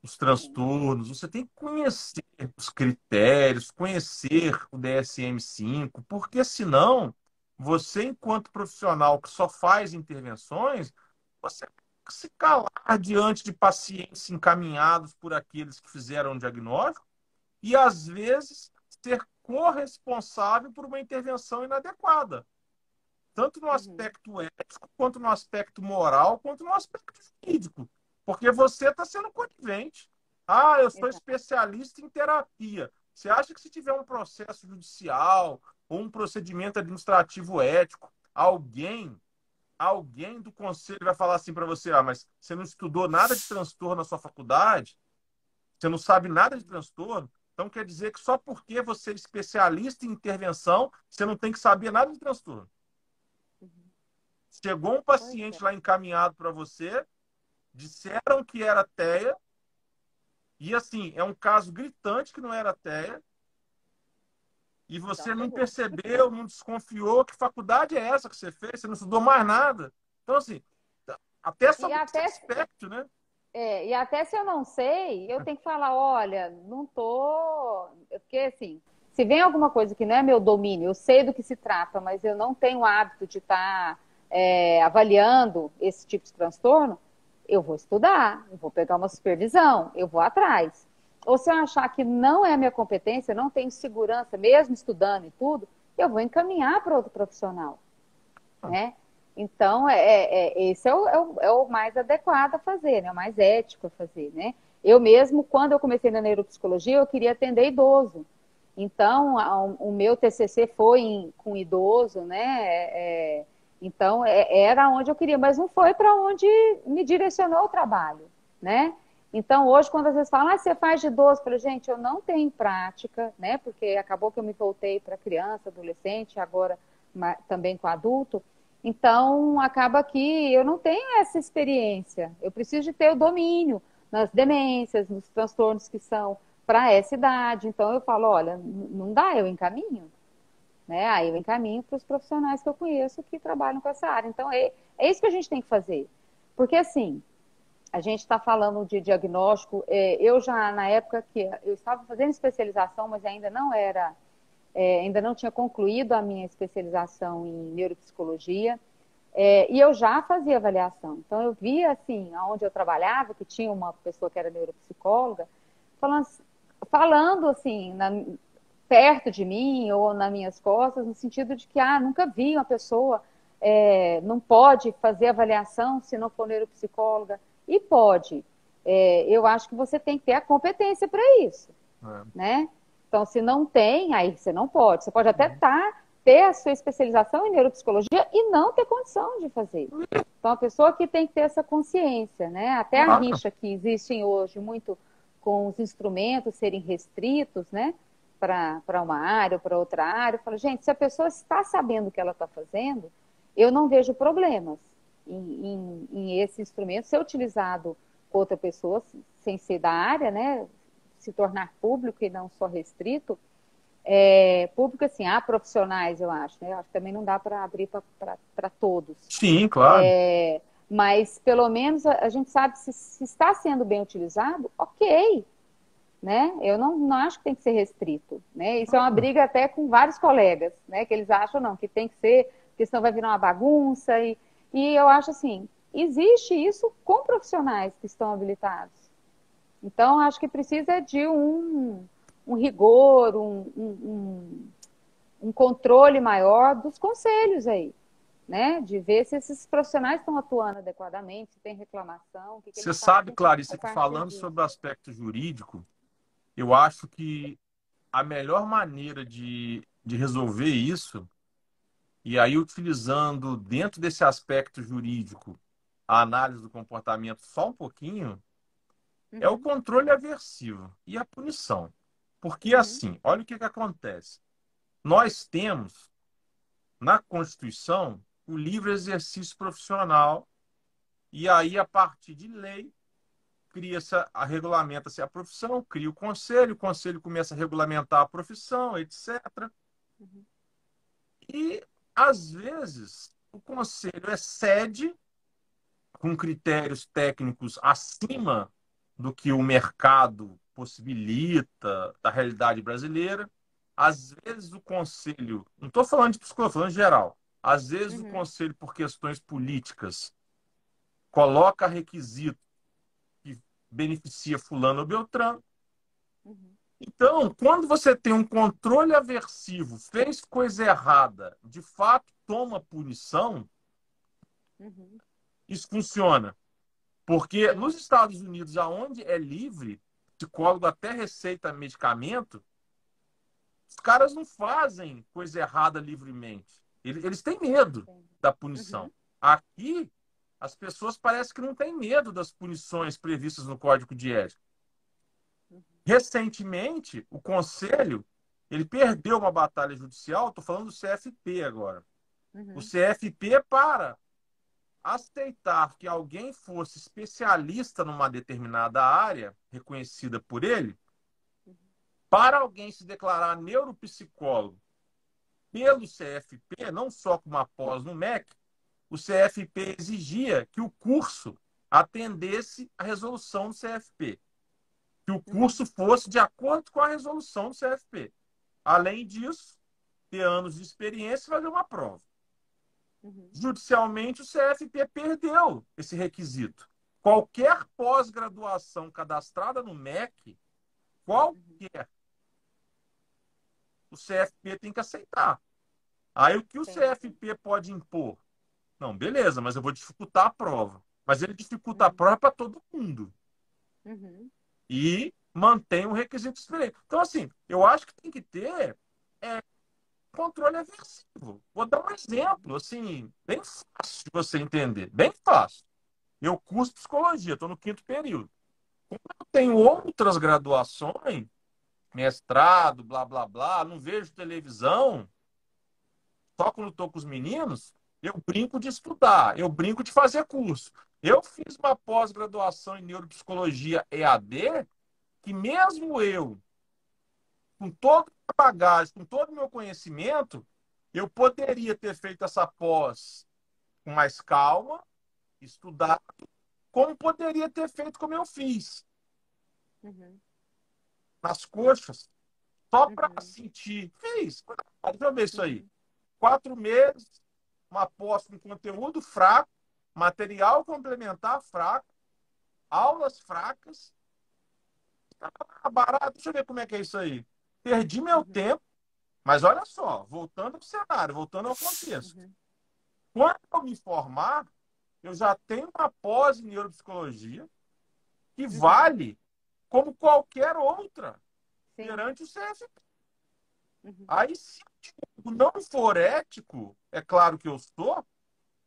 S1: os
S2: Sim.
S1: transtornos, você tem que conhecer os critérios, conhecer o DSM-5, porque senão você, enquanto profissional que só faz intervenções, você tem que se calar diante de pacientes encaminhados por aqueles que fizeram o diagnóstico e, às vezes, ser corresponsável por uma intervenção inadequada, tanto no
S2: Uhum.
S1: aspecto ético, quanto no aspecto moral, quanto no aspecto jurídico. Porque você está sendo conivente. Ah, eu sou
S2: Exato.
S1: especialista em terapia. Você acha que se tiver um processo judicial ou um procedimento administrativo ético, alguém do conselho vai falar assim para você, mas você não estudou nada de transtorno na sua faculdade, você não sabe nada de transtorno, então quer dizer que só porque você é especialista em intervenção, você não tem que saber nada de transtorno. Chegou um
S2: Pois é.
S1: paciente lá encaminhado para você, disseram que era TEA, e assim, é um caso gritante que não era TEA, e
S2: Dá
S1: você não
S2: terror.
S1: percebeu, não desconfiou. Que faculdade é essa que você fez? Você não estudou mais nada. Então, assim, até
S2: E
S1: sobre esse
S2: até,
S1: aspecto, né?
S2: e até se eu não sei, eu tenho que falar, olha, não tô. Porque assim, se vem alguma coisa que não é meu domínio, eu sei do que se trata, mas eu não tenho o hábito de estar avaliando esse tipo de transtorno, eu vou estudar, eu vou pegar uma supervisão, eu vou atrás. Ou se eu achar que não é minha competência, eu não tenho segurança, mesmo estudando e tudo, eu vou encaminhar para outro profissional, né? Então, esse é o mais adequado a fazer, né? O mais ético a fazer, né? Eu mesmo, quando eu comecei na neuropsicologia, eu queria atender idoso. Então, o meu TCC foi com idoso, né? Então, era onde eu queria, mas não foi para onde me direcionou o trabalho, né? Então, hoje, quando às vezes falam, você faz de idoso, eu falei, gente, eu não tenho prática, né? Porque acabou que eu me voltei para criança, adolescente, agora também com adulto. Então, acaba que eu não tenho essa experiência. Eu preciso de ter o domínio nas demências, nos transtornos que são para essa idade. Então, eu falo, olha, não dá, eu encaminho. né? Aí eu encaminho para os profissionais que eu conheço que trabalham com essa área. Então, é isso que a gente tem que fazer. Porque, assim, a gente está falando de diagnóstico, eu já, na época que eu estava fazendo especialização, mas ainda não era, ainda não tinha concluído a minha especialização em neuropsicologia, e eu já fazia avaliação. Então, eu via, assim, onde eu trabalhava, que tinha uma pessoa que era neuropsicóloga, falando, falando assim, perto de mim ou nas minhas costas, no sentido de que, nunca vi uma pessoa, não pode fazer avaliação se não for neuropsicóloga. E pode. Eu acho que você tem que ter a competência para isso,
S1: É.
S2: né? Então, se não tem, aí você não pode. Você pode até ter a sua especialização em neuropsicologia e não ter condição de fazer. Então, a pessoa que tem que ter essa consciência, né? Até a
S1: Claro.
S2: rixa que existem hoje muito com os instrumentos serem restritos, né? Para uma área ou para outra área. Eu falo, gente, se a pessoa está sabendo o que ela está fazendo, eu não vejo problemas em esse instrumento ser utilizado por outra pessoa, sem ser da área, né? Se tornar público e não só restrito. Público, assim, há profissionais, eu acho, né? Eu acho que também não dá para abrir para todos.
S1: Sim, claro.
S2: Mas, pelo menos, a gente sabe se está sendo bem utilizado, ok, né? Eu não acho que tem que ser restrito, né? Isso é uma briga até com vários colegas, né? Que eles acham, não, que tem que ser, porque senão vai virar uma bagunça. E eu acho assim, existe isso com profissionais que estão habilitados. Então, acho que precisa de um rigor, um controle maior dos conselhos aí, né? De ver se esses profissionais estão atuando adequadamente, se tem reclamação, o que
S1: Você
S2: eles
S1: sabe,
S2: fazem
S1: Clarice,
S2: a
S1: que
S2: partir
S1: falando
S2: disso.
S1: sobre o aspecto jurídico, eu acho que a melhor maneira de resolver isso, e aí utilizando dentro desse aspecto jurídico a análise do comportamento só um pouquinho, é o
S2: Uhum,
S1: controle aversivo e a punição. Porque
S2: uhum,
S1: assim, olha o que acontece. Nós temos na Constituição o livre exercício profissional e aí, a partir de lei, cria-se regulamenta-se a profissão, cria o conselho começa a regulamentar a profissão, etc.
S2: uhum,
S1: E, às vezes, o conselho excede com critérios técnicos acima do que o mercado possibilita da realidade brasileira. Às vezes o conselho, não estou falando de psicologia, estou falando em geral, às vezes o
S2: uhum,
S1: conselho, por questões políticas, coloca requisito que beneficia fulano ou beltrano.
S2: uhum,
S1: Então, quando você tem um controle aversivo, fez coisa errada, de fato toma punição,
S2: uhum.
S1: isso funciona. Porque nos Estados Unidos, aonde é livre, psicólogo até receita medicamento, os caras não fazem coisa errada livremente. Eles têm medo
S2: Entendi.
S1: da
S2: Uhum,
S1: punição. Aqui, as pessoas parecem que não têm medo das punições previstas no Código de Ética.
S2: uhum,
S1: Recentemente, o Conselho ele perdeu uma batalha judicial, estou falando do CFP agora. O
S2: uhum,
S1: CFP, para aceitar que alguém fosse especialista numa determinada área, reconhecida por ele, para alguém se declarar neuropsicólogo pelo CFP, não só com uma pós no MEC, o CFP exigia que o curso atendesse à resolução do CFP, que o
S2: uhum,
S1: curso fosse de acordo com a resolução do CFP. Além disso, ter anos de experiência e fazer uma prova.
S2: uhum,
S1: Judicialmente, o CFP perdeu esse requisito. Qualquer pós-graduação cadastrada no MEC,
S2: uhum.
S1: qualquer, o CFP tem que aceitar. Aí o que o
S2: Entendi.
S1: CFP pode impor? Não, beleza, mas eu vou dificultar a prova. Mas ele dificulta a
S2: Uhum,
S1: prova para todo mundo.
S2: uhum,
S1: E mantém um requisito diferente. Então, assim, eu acho que tem que ter controle aversivo. Vou dar um
S2: uhum,
S1: exemplo, assim, bem fácil de você entender. Bem fácil. Eu curso psicologia, estou no quinto período. Eu tenho outras graduações, mestrado, blá, blá, blá, não vejo televisão, só quando estou com os meninos, eu brinco de estudar, eu brinco de fazer curso. Eu fiz uma pós-graduação em neuropsicologia EAD, que mesmo eu, com toda a bagagem, com todo o meu conhecimento, Eu poderia ter feito essa pós com mais calma, estudar, como poderia ter feito como eu fiz,
S2: Uhum.
S1: nas coxas, só para
S2: Uhum.
S1: sentir. Fiz. Deixa eu ver isso aí.
S2: Uhum.
S1: 4 meses, uma pós com conteúdo fraco, material complementar fraco, aulas fracas. Tá barato. Deixa eu ver como é que é isso aí. Perdi meu
S2: Uhum.
S1: tempo, mas olha só, voltando ao cenário, voltando ao contexto.
S2: Uhum.
S1: Quando eu me formar, eu já tenho uma pós em neuropsicologia que
S2: Uhum.
S1: vale como qualquer outra
S2: Sim.
S1: perante o CFP.
S2: Uhum.
S1: Aí, se o não for ético, é claro que eu sou,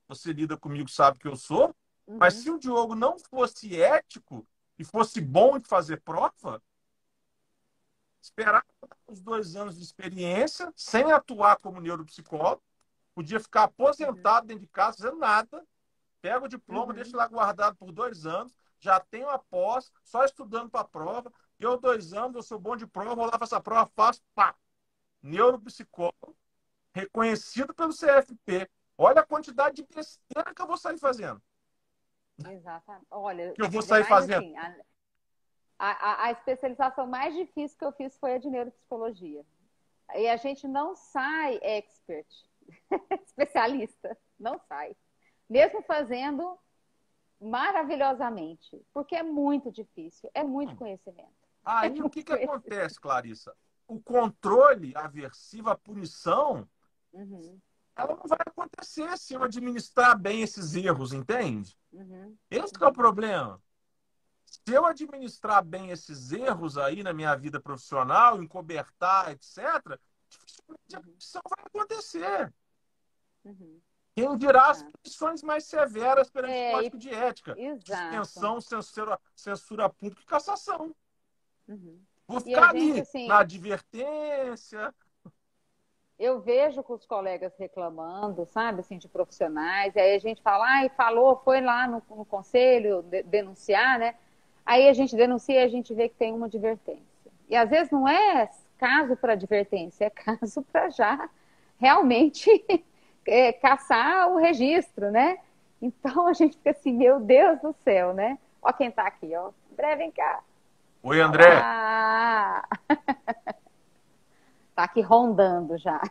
S1: você lida comigo, sabe que eu sou, mas
S2: Uhum.
S1: se o Diogo não fosse ético e fosse bom em fazer prova, esperar os 2 anos de experiência, sem atuar como neuropsicólogo, podia ficar
S2: Uhum.
S1: aposentado dentro de casa, fazendo nada, pega o diploma, deixa
S2: Uhum.
S1: lá guardado por 2 anos, já tenho a pós, só estudando para a prova, deu 2 anos, eu sou bom de prova, vou lá faço a prova, faço, pá, neuropsicólogo, reconhecido pelo CFP. Olha a quantidade de besteira que eu vou sair fazendo.
S2: Exatamente. Olha,
S1: Que eu vou
S2: ainda
S1: sair
S2: mais
S1: fazendo.
S2: assim, a especialização mais difícil que eu fiz foi a de neuropsicologia. E a gente não sai expert, especialista, não sai. Mesmo fazendo maravilhosamente, porque é muito difícil, é muito conhecimento. É
S1: Aí o
S2: muito
S1: que
S2: conhecimento.
S1: acontece, Clarissa? O controle aversivo, a punição,
S2: Uhum.
S1: ela não vai acontecer se eu administrar bem esses erros, entende?
S2: Uhum.
S1: Esse que é o
S2: Uhum.
S1: problema. Se eu administrar bem esses erros aí na minha vida profissional, encobertar, etc., dificilmente a
S2: Uhum.
S1: punição vai acontecer.
S2: Uhum.
S1: Quem dirá as
S2: Exato.
S1: punições mais severas perante o
S2: É,
S1: Código de Ética?
S2: exato.
S1: Suspensão, censura pública e cassação.
S2: Uhum.
S1: Vou
S2: E a
S1: ficar
S2: gente,
S1: ali na
S2: assim,
S1: advertência.
S2: eu vejo com os colegas reclamando, sabe, assim, de profissionais, e aí a gente fala, ai, falou, foi lá no conselho denunciar, né? Aí a gente denuncia e a gente vê que tem uma advertência. E às vezes não é caso para advertência, é caso para já realmente caçar o registro, né? Então a gente fica assim, meu Deus do céu, né? Ó quem tá aqui, ó. André, vem cá.
S1: Oi, André.
S2: Olá! Tá aqui rondando já.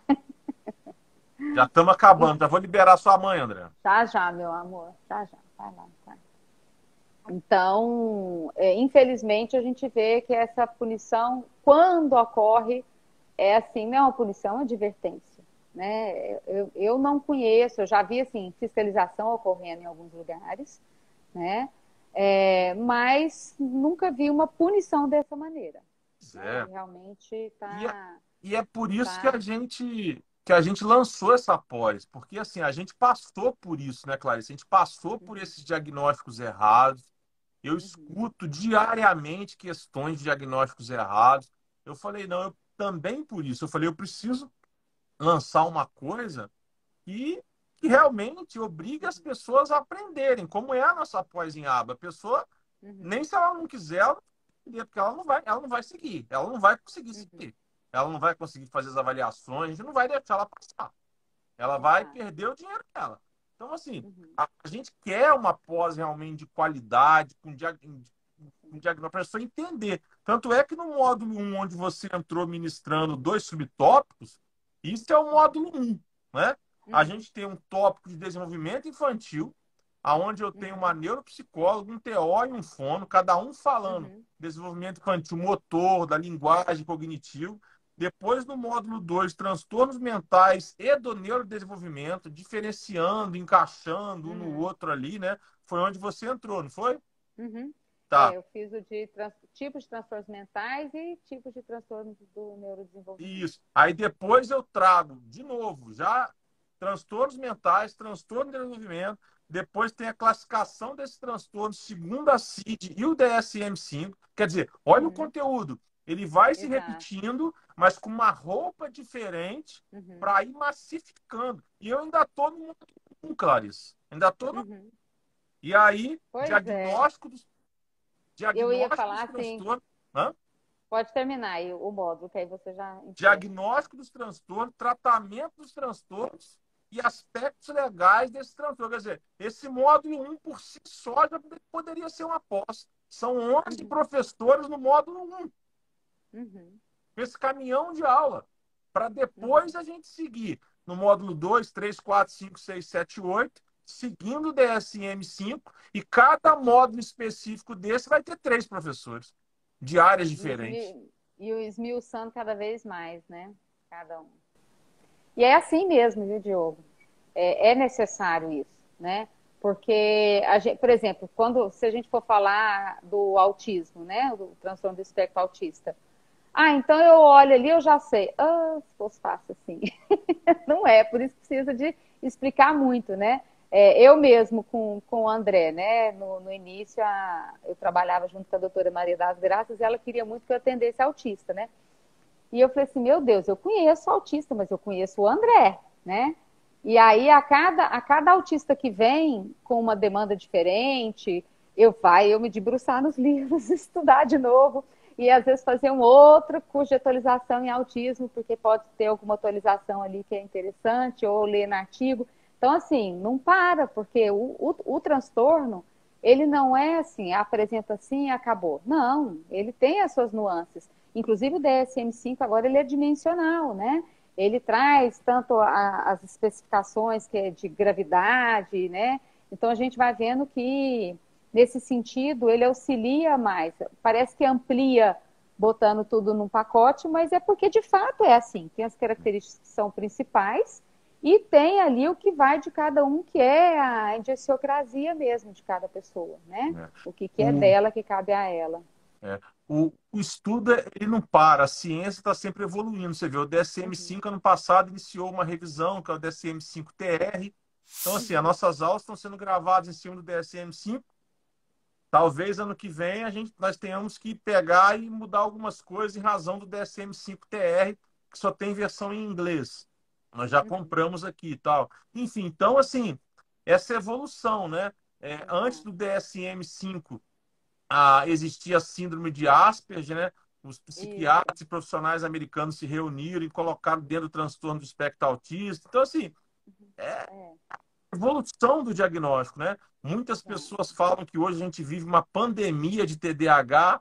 S1: Já estamos acabando. Já vou liberar sua mãe, André.
S2: Já, já, meu amor. Já, já. Vai lá, vai. Então, infelizmente, a gente vê que essa punição, quando ocorre, é assim, não é uma punição, é uma advertência. Né? Eu não conheço, eu já vi assim, fiscalização ocorrendo em alguns lugares, né? Mas nunca vi uma punição dessa maneira. Né?
S1: É.
S2: Realmente
S1: E é,
S2: está.
S1: e é por isso
S2: Tá,
S1: que a gente lançou essa pós. Porque assim, a gente passou por isso, né, Clarice? A gente passou por
S2: uhum,
S1: esses diagnósticos errados. Eu
S2: uhum,
S1: escuto diariamente questões de diagnósticos errados. Eu falei, não, eu também por isso. Eu falei, eu preciso lançar uma coisa que, que realmente obrigue as
S2: uhum,
S1: pessoas a aprenderem, como é a nossa pós em aba. A pessoa,
S2: uhum,
S1: nem se ela não quiser, ela não vai entender, porque ela não vai seguir, ela não vai conseguir
S2: uhum,
S1: seguir. Ela não vai conseguir fazer as avaliações, a gente não vai deixar ela passar. Ela vai
S2: exato.
S1: perder o dinheiro dela. Então, assim,
S2: Uhum,
S1: a gente quer uma pós realmente de qualidade, com diagnóstico, para a pessoa entender. Tanto é que no módulo um onde você entrou ministrando 2 subtópicos, isso é o módulo um, né? A
S2: uhum,
S1: gente tem um tópico de desenvolvimento infantil, aonde eu tenho uma
S2: uhum,
S1: neuropsicóloga, um TO e um fono, cada um falando
S2: uhum,
S1: desenvolvimento infantil motor, da linguagem cognitivo. Depois, no módulo 2 transtornos mentais e do neurodesenvolvimento, diferenciando, encaixando um no
S2: uhum.
S1: outro ali, né? Foi onde você entrou, não foi?
S2: Uhum.
S1: Tá.
S2: Eu fiz o de tipos de transtornos mentais e tipos de transtornos do neurodesenvolvimento.
S1: Isso. Aí depois eu trago, de novo, já transtornos mentais, transtorno de desenvolvimento. Depois tem a classificação desses transtornos segundo a CID e o DSM-5. Quer dizer, olha o
S2: Uhum.
S1: conteúdo. Ele vai se
S2: Exato.
S1: repetindo, mas com uma roupa diferente
S2: Uhum.
S1: para ir massificando. E eu ainda estou no mundo um, Clarice. Ainda estou no...
S2: Uhum.
S1: E aí,
S2: Pois é.
S1: diagnóstico
S2: Eu ia
S1: dos
S2: falar assim,
S1: transtornos. Hã?
S2: Pode terminar aí o módulo, que aí você já encerra.
S1: Diagnóstico dos transtornos, tratamento dos transtornos e aspectos legais desse transtorno. Quer dizer, esse módulo um por si só já poderia ser uma pós. São 11
S2: Uhum,
S1: professores no módulo um,
S2: uhum,
S1: esse caminhão de aula, para depois
S2: uhum.
S1: a gente seguir no módulo 2, 3, 4, 5, 6, 7, 8, seguindo o DSM-5, e cada módulo específico desse vai ter 3 professores de áreas diferentes.
S2: E o esmiuçando cada vez mais, né? Cada um. E é assim mesmo, viu, Diogo? É necessário isso, né? Porque, por exemplo, se a gente for falar do autismo, né? Do transtorno do espectro autista. Ah, então eu olho ali, eu já sei. Ah, se fosse fácil assim. Não é, por isso precisa de explicar muito, né? Eu mesmo com o André, né? No início, eu trabalhava junto com a doutora Maria das Graças e ela queria muito que eu atendesse autista, né? E eu falei assim, meu Deus, eu conheço autista, mas eu conheço o André, né? E aí, a cada autista que vem com uma demanda diferente, eu me debruçar nos livros, estudar de novo, e às vezes fazer um outro curso de atualização em autismo, porque pode ter alguma atualização ali que é interessante, ou ler no artigo. Então, assim, não para, porque o transtorno, ele não é assim, apresenta assim e acabou. Não, ele tem as suas nuances. Inclusive o DSM-5 agora ele é dimensional, né? Ele traz tanto as especificações que é de gravidade, né? Então a gente vai vendo que nesse sentido ele auxilia mais. Parece que amplia botando tudo num pacote, mas é porque de fato é assim. Tem as características que são principais e tem ali o que vai de cada um, que é a idiosincrasia mesmo de cada pessoa, né?
S1: Né?
S2: O que é
S1: O,
S2: dela que cabe a ela.
S1: é, o estudo ele não para, a ciência está sempre evoluindo. Você vê, o
S2: Uhum,
S1: DSM-5 ano passado iniciou uma revisão, que é o DSM-5-TR. Então, assim, as
S2: uhum,
S1: nossas aulas estão sendo gravadas em cima do DSM-5. Talvez ano que vem nós tenhamos que pegar e mudar algumas coisas em razão do DSM-5-TR, que só tem versão em inglês. Nós já
S2: uhum.
S1: compramos aqui e tal. Enfim, então, assim, essa evolução, né? Antes
S2: Exato.
S1: do DSM-5, existia a síndrome de Asperger, né? Os
S2: Isso.
S1: psiquiatras e profissionais americanos se reuniram e colocaram dentro do transtorno do espectro autista. Então, assim,
S2: É,
S1: evolução do diagnóstico, né? Muitas
S2: exato.
S1: pessoas falam que hoje a gente vive uma pandemia de TDAH.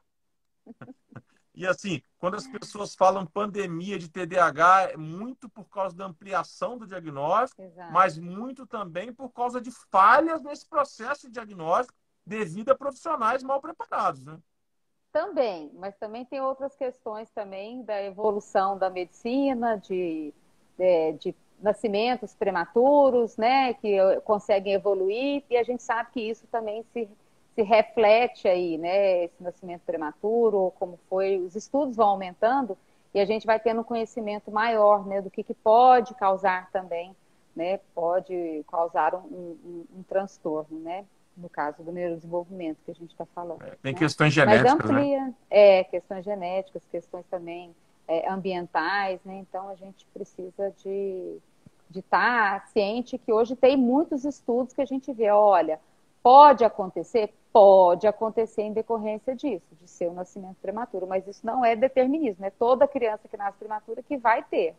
S1: E assim, quando as pessoas falam pandemia de TDAH, é muito por causa da ampliação do diagnóstico,
S2: Exato.
S1: mas muito também por causa de falhas nesse processo de diagnóstico devido a profissionais mal preparados, né?
S2: Também, mas também tem outras questões também da evolução da medicina, de nascimentos prematuros, né, que conseguem evoluir, e a gente sabe que isso também se reflete aí, né, esse nascimento prematuro, ou como foi, os estudos vão aumentando, e a gente vai tendo um conhecimento maior, né, do que pode causar também, né, pode causar um transtorno, né, no caso do neurodesenvolvimento que a gente está falando,
S1: Tem
S2: né?
S1: questões
S2: Mas
S1: genéticas, né?
S2: amplia, questões genéticas, questões também ambientais, né? Então a gente precisa de estar ciente que hoje tem muitos estudos que a gente vê, olha, pode acontecer em decorrência disso, de ser um nascimento prematuro, mas isso não é determinismo, é toda criança que nasce prematura que vai ter,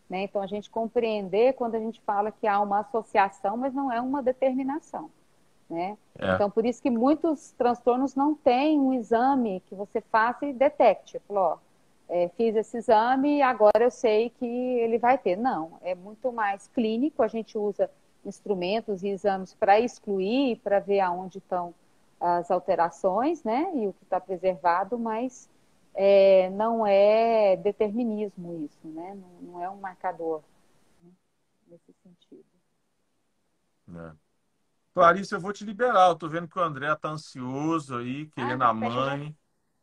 S2: né? Então a gente compreender quando a gente fala que há uma associação, mas não é uma determinação, né?
S1: É.
S2: Então, por isso que muitos transtornos não têm um exame que você faça e detecte. Falou, ó, fiz esse exame e agora eu sei que ele vai ter. Não, é muito mais clínico, a gente usa instrumentos e exames para excluir, para ver aonde estão as alterações, né? E o que está preservado, mas não é determinismo isso, né? Não é um marcador, né? Nesse sentido.
S1: Né? Clarice, eu vou te liberar. Eu tô vendo que o André tá ansioso aí,
S2: Ah,
S1: querendo a
S2: até que
S1: mãe.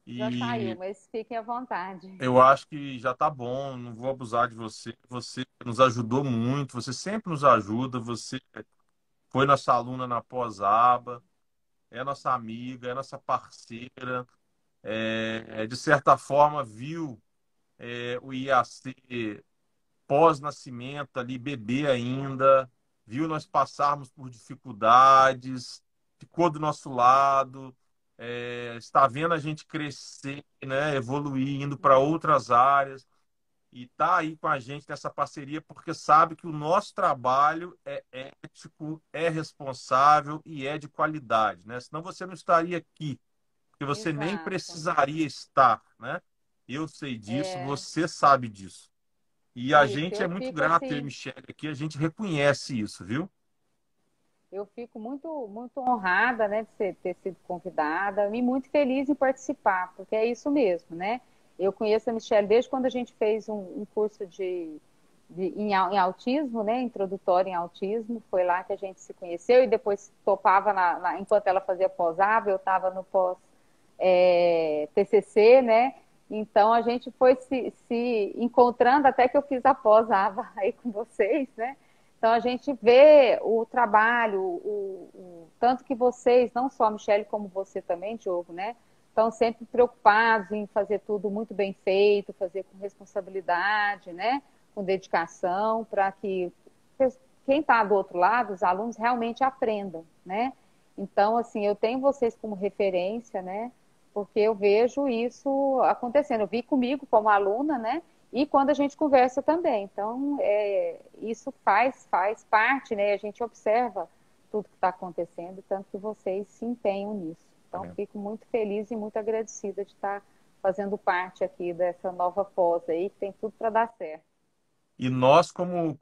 S2: já saiu,
S1: E
S2: mas fiquem à vontade.
S1: eu acho que já tá bom, não vou abusar de você. Você nos ajudou muito, você sempre nos ajuda. Você foi nossa aluna na pós-aba, é nossa amiga, é nossa parceira. De certa forma, viu o IAC pós-nascimento ali, bebê ainda, viu nós passarmos por dificuldades, ficou do nosso lado, está vendo a gente crescer, né, evoluir, indo para outras áreas e está aí com a gente nessa parceria porque sabe que o nosso trabalho é ético, é responsável e é de qualidade, né? Senão você não estaria aqui, porque você nem
S2: Exato.
S1: precisaria estar, né? Eu sei disso,
S2: É,
S1: você sabe disso. E a
S2: isso,
S1: gente é
S2: eu
S1: muito
S2: fico
S1: grato, eu e
S2: assim,
S1: Michele aqui, a gente reconhece isso, viu?
S2: eu fico muito honrada, né, de ter sido convidada e muito feliz em participar, porque é isso mesmo, né? Eu conheço a Michelle desde quando a gente fez um curso em autismo, né, introdutório em autismo, foi lá que a gente se conheceu e depois topava, enquanto ela fazia pós-AVA, eu estava no pós-TCC, né? Então a gente foi se encontrando até que eu fiz a pós-AVA aí com vocês, né? Então a gente vê o trabalho, tanto que vocês, não só a Michelle como você também, Diogo, né? Estão sempre preocupados em fazer tudo muito bem feito, fazer com responsabilidade, né? Com dedicação, para que quem está do outro lado, os alunos realmente aprendam, né? Então, assim, eu tenho vocês como referência, né? Porque eu vejo isso acontecendo. Eu vi comigo como aluna, né? E quando a gente conversa também. Então, isso faz parte, né? A gente observa tudo que está acontecendo, tanto que vocês se empenham nisso. Então,
S1: É.
S2: fico muito feliz e muito agradecida de estar fazendo parte aqui dessa nova pós aí, que tem tudo para dar certo.
S1: E nós, como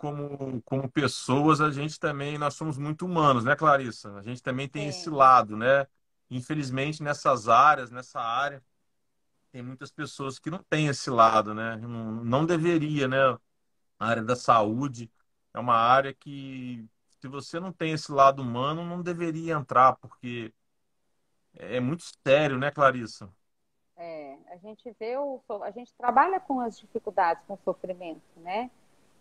S1: pessoas, a gente também, nós somos muito humanos, né, Clarissa? A gente também tem esse
S2: Sim,
S1: lado, né? Infelizmente, nessas áreas, nessa área, tem muitas pessoas que não têm esse lado, né? Não deveria, né? A área da saúde é uma área que, se você não tem esse lado humano, não deveria entrar, porque é muito sério, né, Clarissa?
S2: a gente a gente trabalha com as dificuldades, com o sofrimento, né?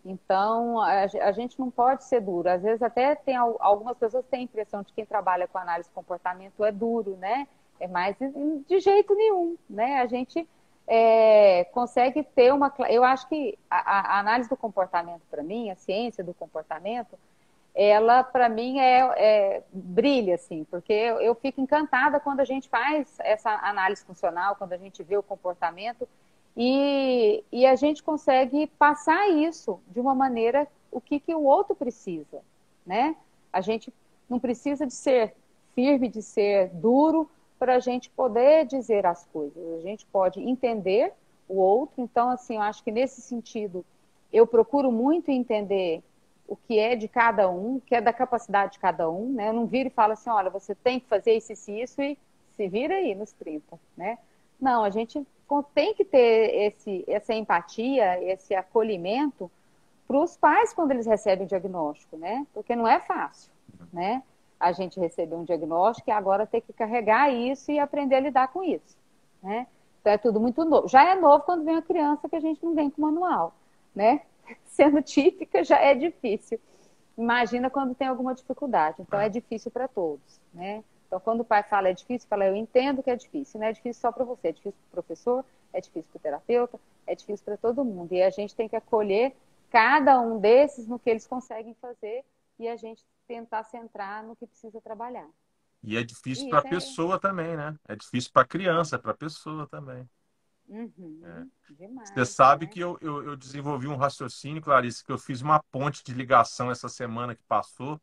S2: Então, a gente não pode ser duro. Às vezes até tem algumas pessoas têm a impressão de que quem trabalha com análise de comportamento é duro, né? É mais de jeito nenhum, né? A gente consegue ter uma. Eu acho que a análise do comportamento, para mim, a ciência do comportamento, ela para mim brilha assim, porque eu fico encantada quando a gente faz essa análise funcional, quando a gente vê o comportamento e a gente consegue passar isso de uma maneira o que o outro precisa, né? A gente não precisa de ser firme, de ser duro para a gente poder dizer as coisas. A gente pode entender o outro. Então, assim, eu acho que nesse sentido eu procuro muito entender o que é de cada um, o que é da capacidade de cada um, né? Eu não viro e falo assim, olha, você tem que fazer isso e se vira aí nos 30, né? Não, a gente tem que ter essa empatia, esse acolhimento para os pais quando eles recebem o diagnóstico, né? Porque não é fácil, né? A gente receber um diagnóstico e agora ter que carregar isso e aprender a lidar com isso, né? Então é tudo muito novo. Já é novo quando vem a criança que a gente não vem com manual, né? Sendo típica já é difícil. Imagina quando tem alguma dificuldade. Então é difícil para todos, né? Então quando o pai fala é difícil, fala eu entendo que é difícil. Não é difícil só para você, é difícil para o professor, é difícil para o terapeuta, é difícil para todo mundo. E a gente tem que acolher cada um desses no que eles conseguem fazer e a gente tentar centrar no que precisa trabalhar.
S1: E é difícil
S2: E
S1: para a
S2: isso é,
S1: pessoa também, né? É difícil para a
S2: é
S1: criança, para a pessoa também. É. Você
S2: demais,
S1: sabe
S2: né?
S1: que eu desenvolvi um raciocínio, Clarice, que eu fiz uma ponte de ligação essa semana que passou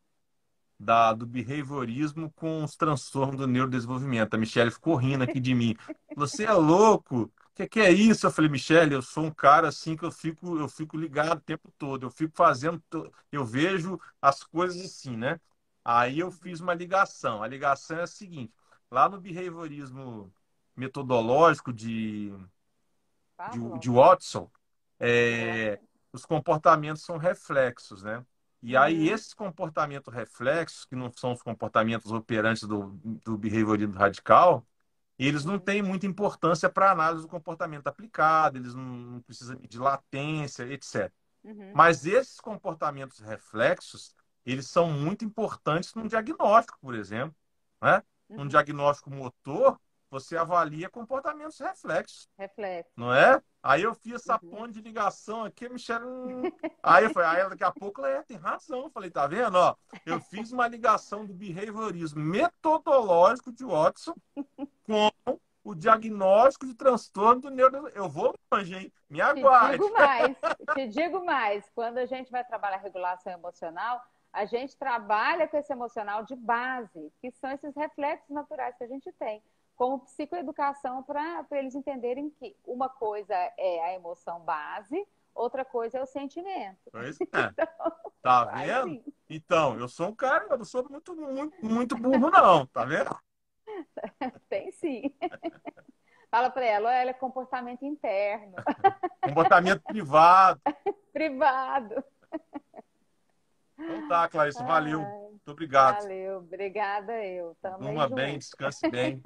S1: do behaviorismo com os transtornos do neurodesenvolvimento. A Michelle ficou rindo aqui de mim. Você é louco? Que é isso? Eu falei, Michelle, eu sou um cara assim que eu fico ligado o tempo todo. Eu fico fazendo, eu vejo as coisas assim, né? Aí eu fiz uma ligação. A ligação é a seguinte: lá no behaviorismo metodológico de
S2: Pavlov,
S1: Watson,
S2: eu acho
S1: é,
S2: que.
S1: os comportamentos são reflexos, né? E aí,
S2: Uhum,
S1: esses comportamentos reflexos, que não são os comportamentos operantes do behaviorismo radical, eles não
S2: uhum,
S1: têm muita importância para a análise do comportamento aplicado, eles não precisam de latência, etc.
S2: uhum,
S1: Mas esses comportamentos reflexos, eles são muito importantes num diagnóstico, por exemplo, né? Num
S2: uhum.
S1: diagnóstico motor, você avalia comportamentos reflexos,
S2: Reflexo.
S1: não é? Aí eu fiz essa
S2: Uhum.
S1: ponte de ligação aqui, a Michelle. Aí eu falei, aí daqui a pouco ela tem razão. Eu falei, tá vendo? Ó, eu fiz uma ligação do behaviorismo metodológico de Watson com o diagnóstico de transtorno do neuro. Eu vou longe, hein? Me
S2: Te
S1: aguarde.
S2: digo mais, te digo mais. Quando a gente vai trabalhar regulação emocional, a gente trabalha com esse emocional de base, que são esses reflexos naturais que a gente tem, como psicoeducação para eles entenderem que uma coisa é a emoção base, outra coisa é o sentimento.
S1: Pois é. Tá vendo?
S2: Assim,
S1: Então, eu sou um cara, eu não sou muito burro, não. Tá vendo?
S2: tem sim. Fala para ela, olha, é comportamento interno,
S1: Comportamento privado.
S2: privado.
S1: Então tá, Clarissa, valeu.
S2: Ai,
S1: Muito obrigado.
S2: valeu, obrigada eu. Tamo aí
S1: Durma bem,
S2: junto.
S1: descanse bem.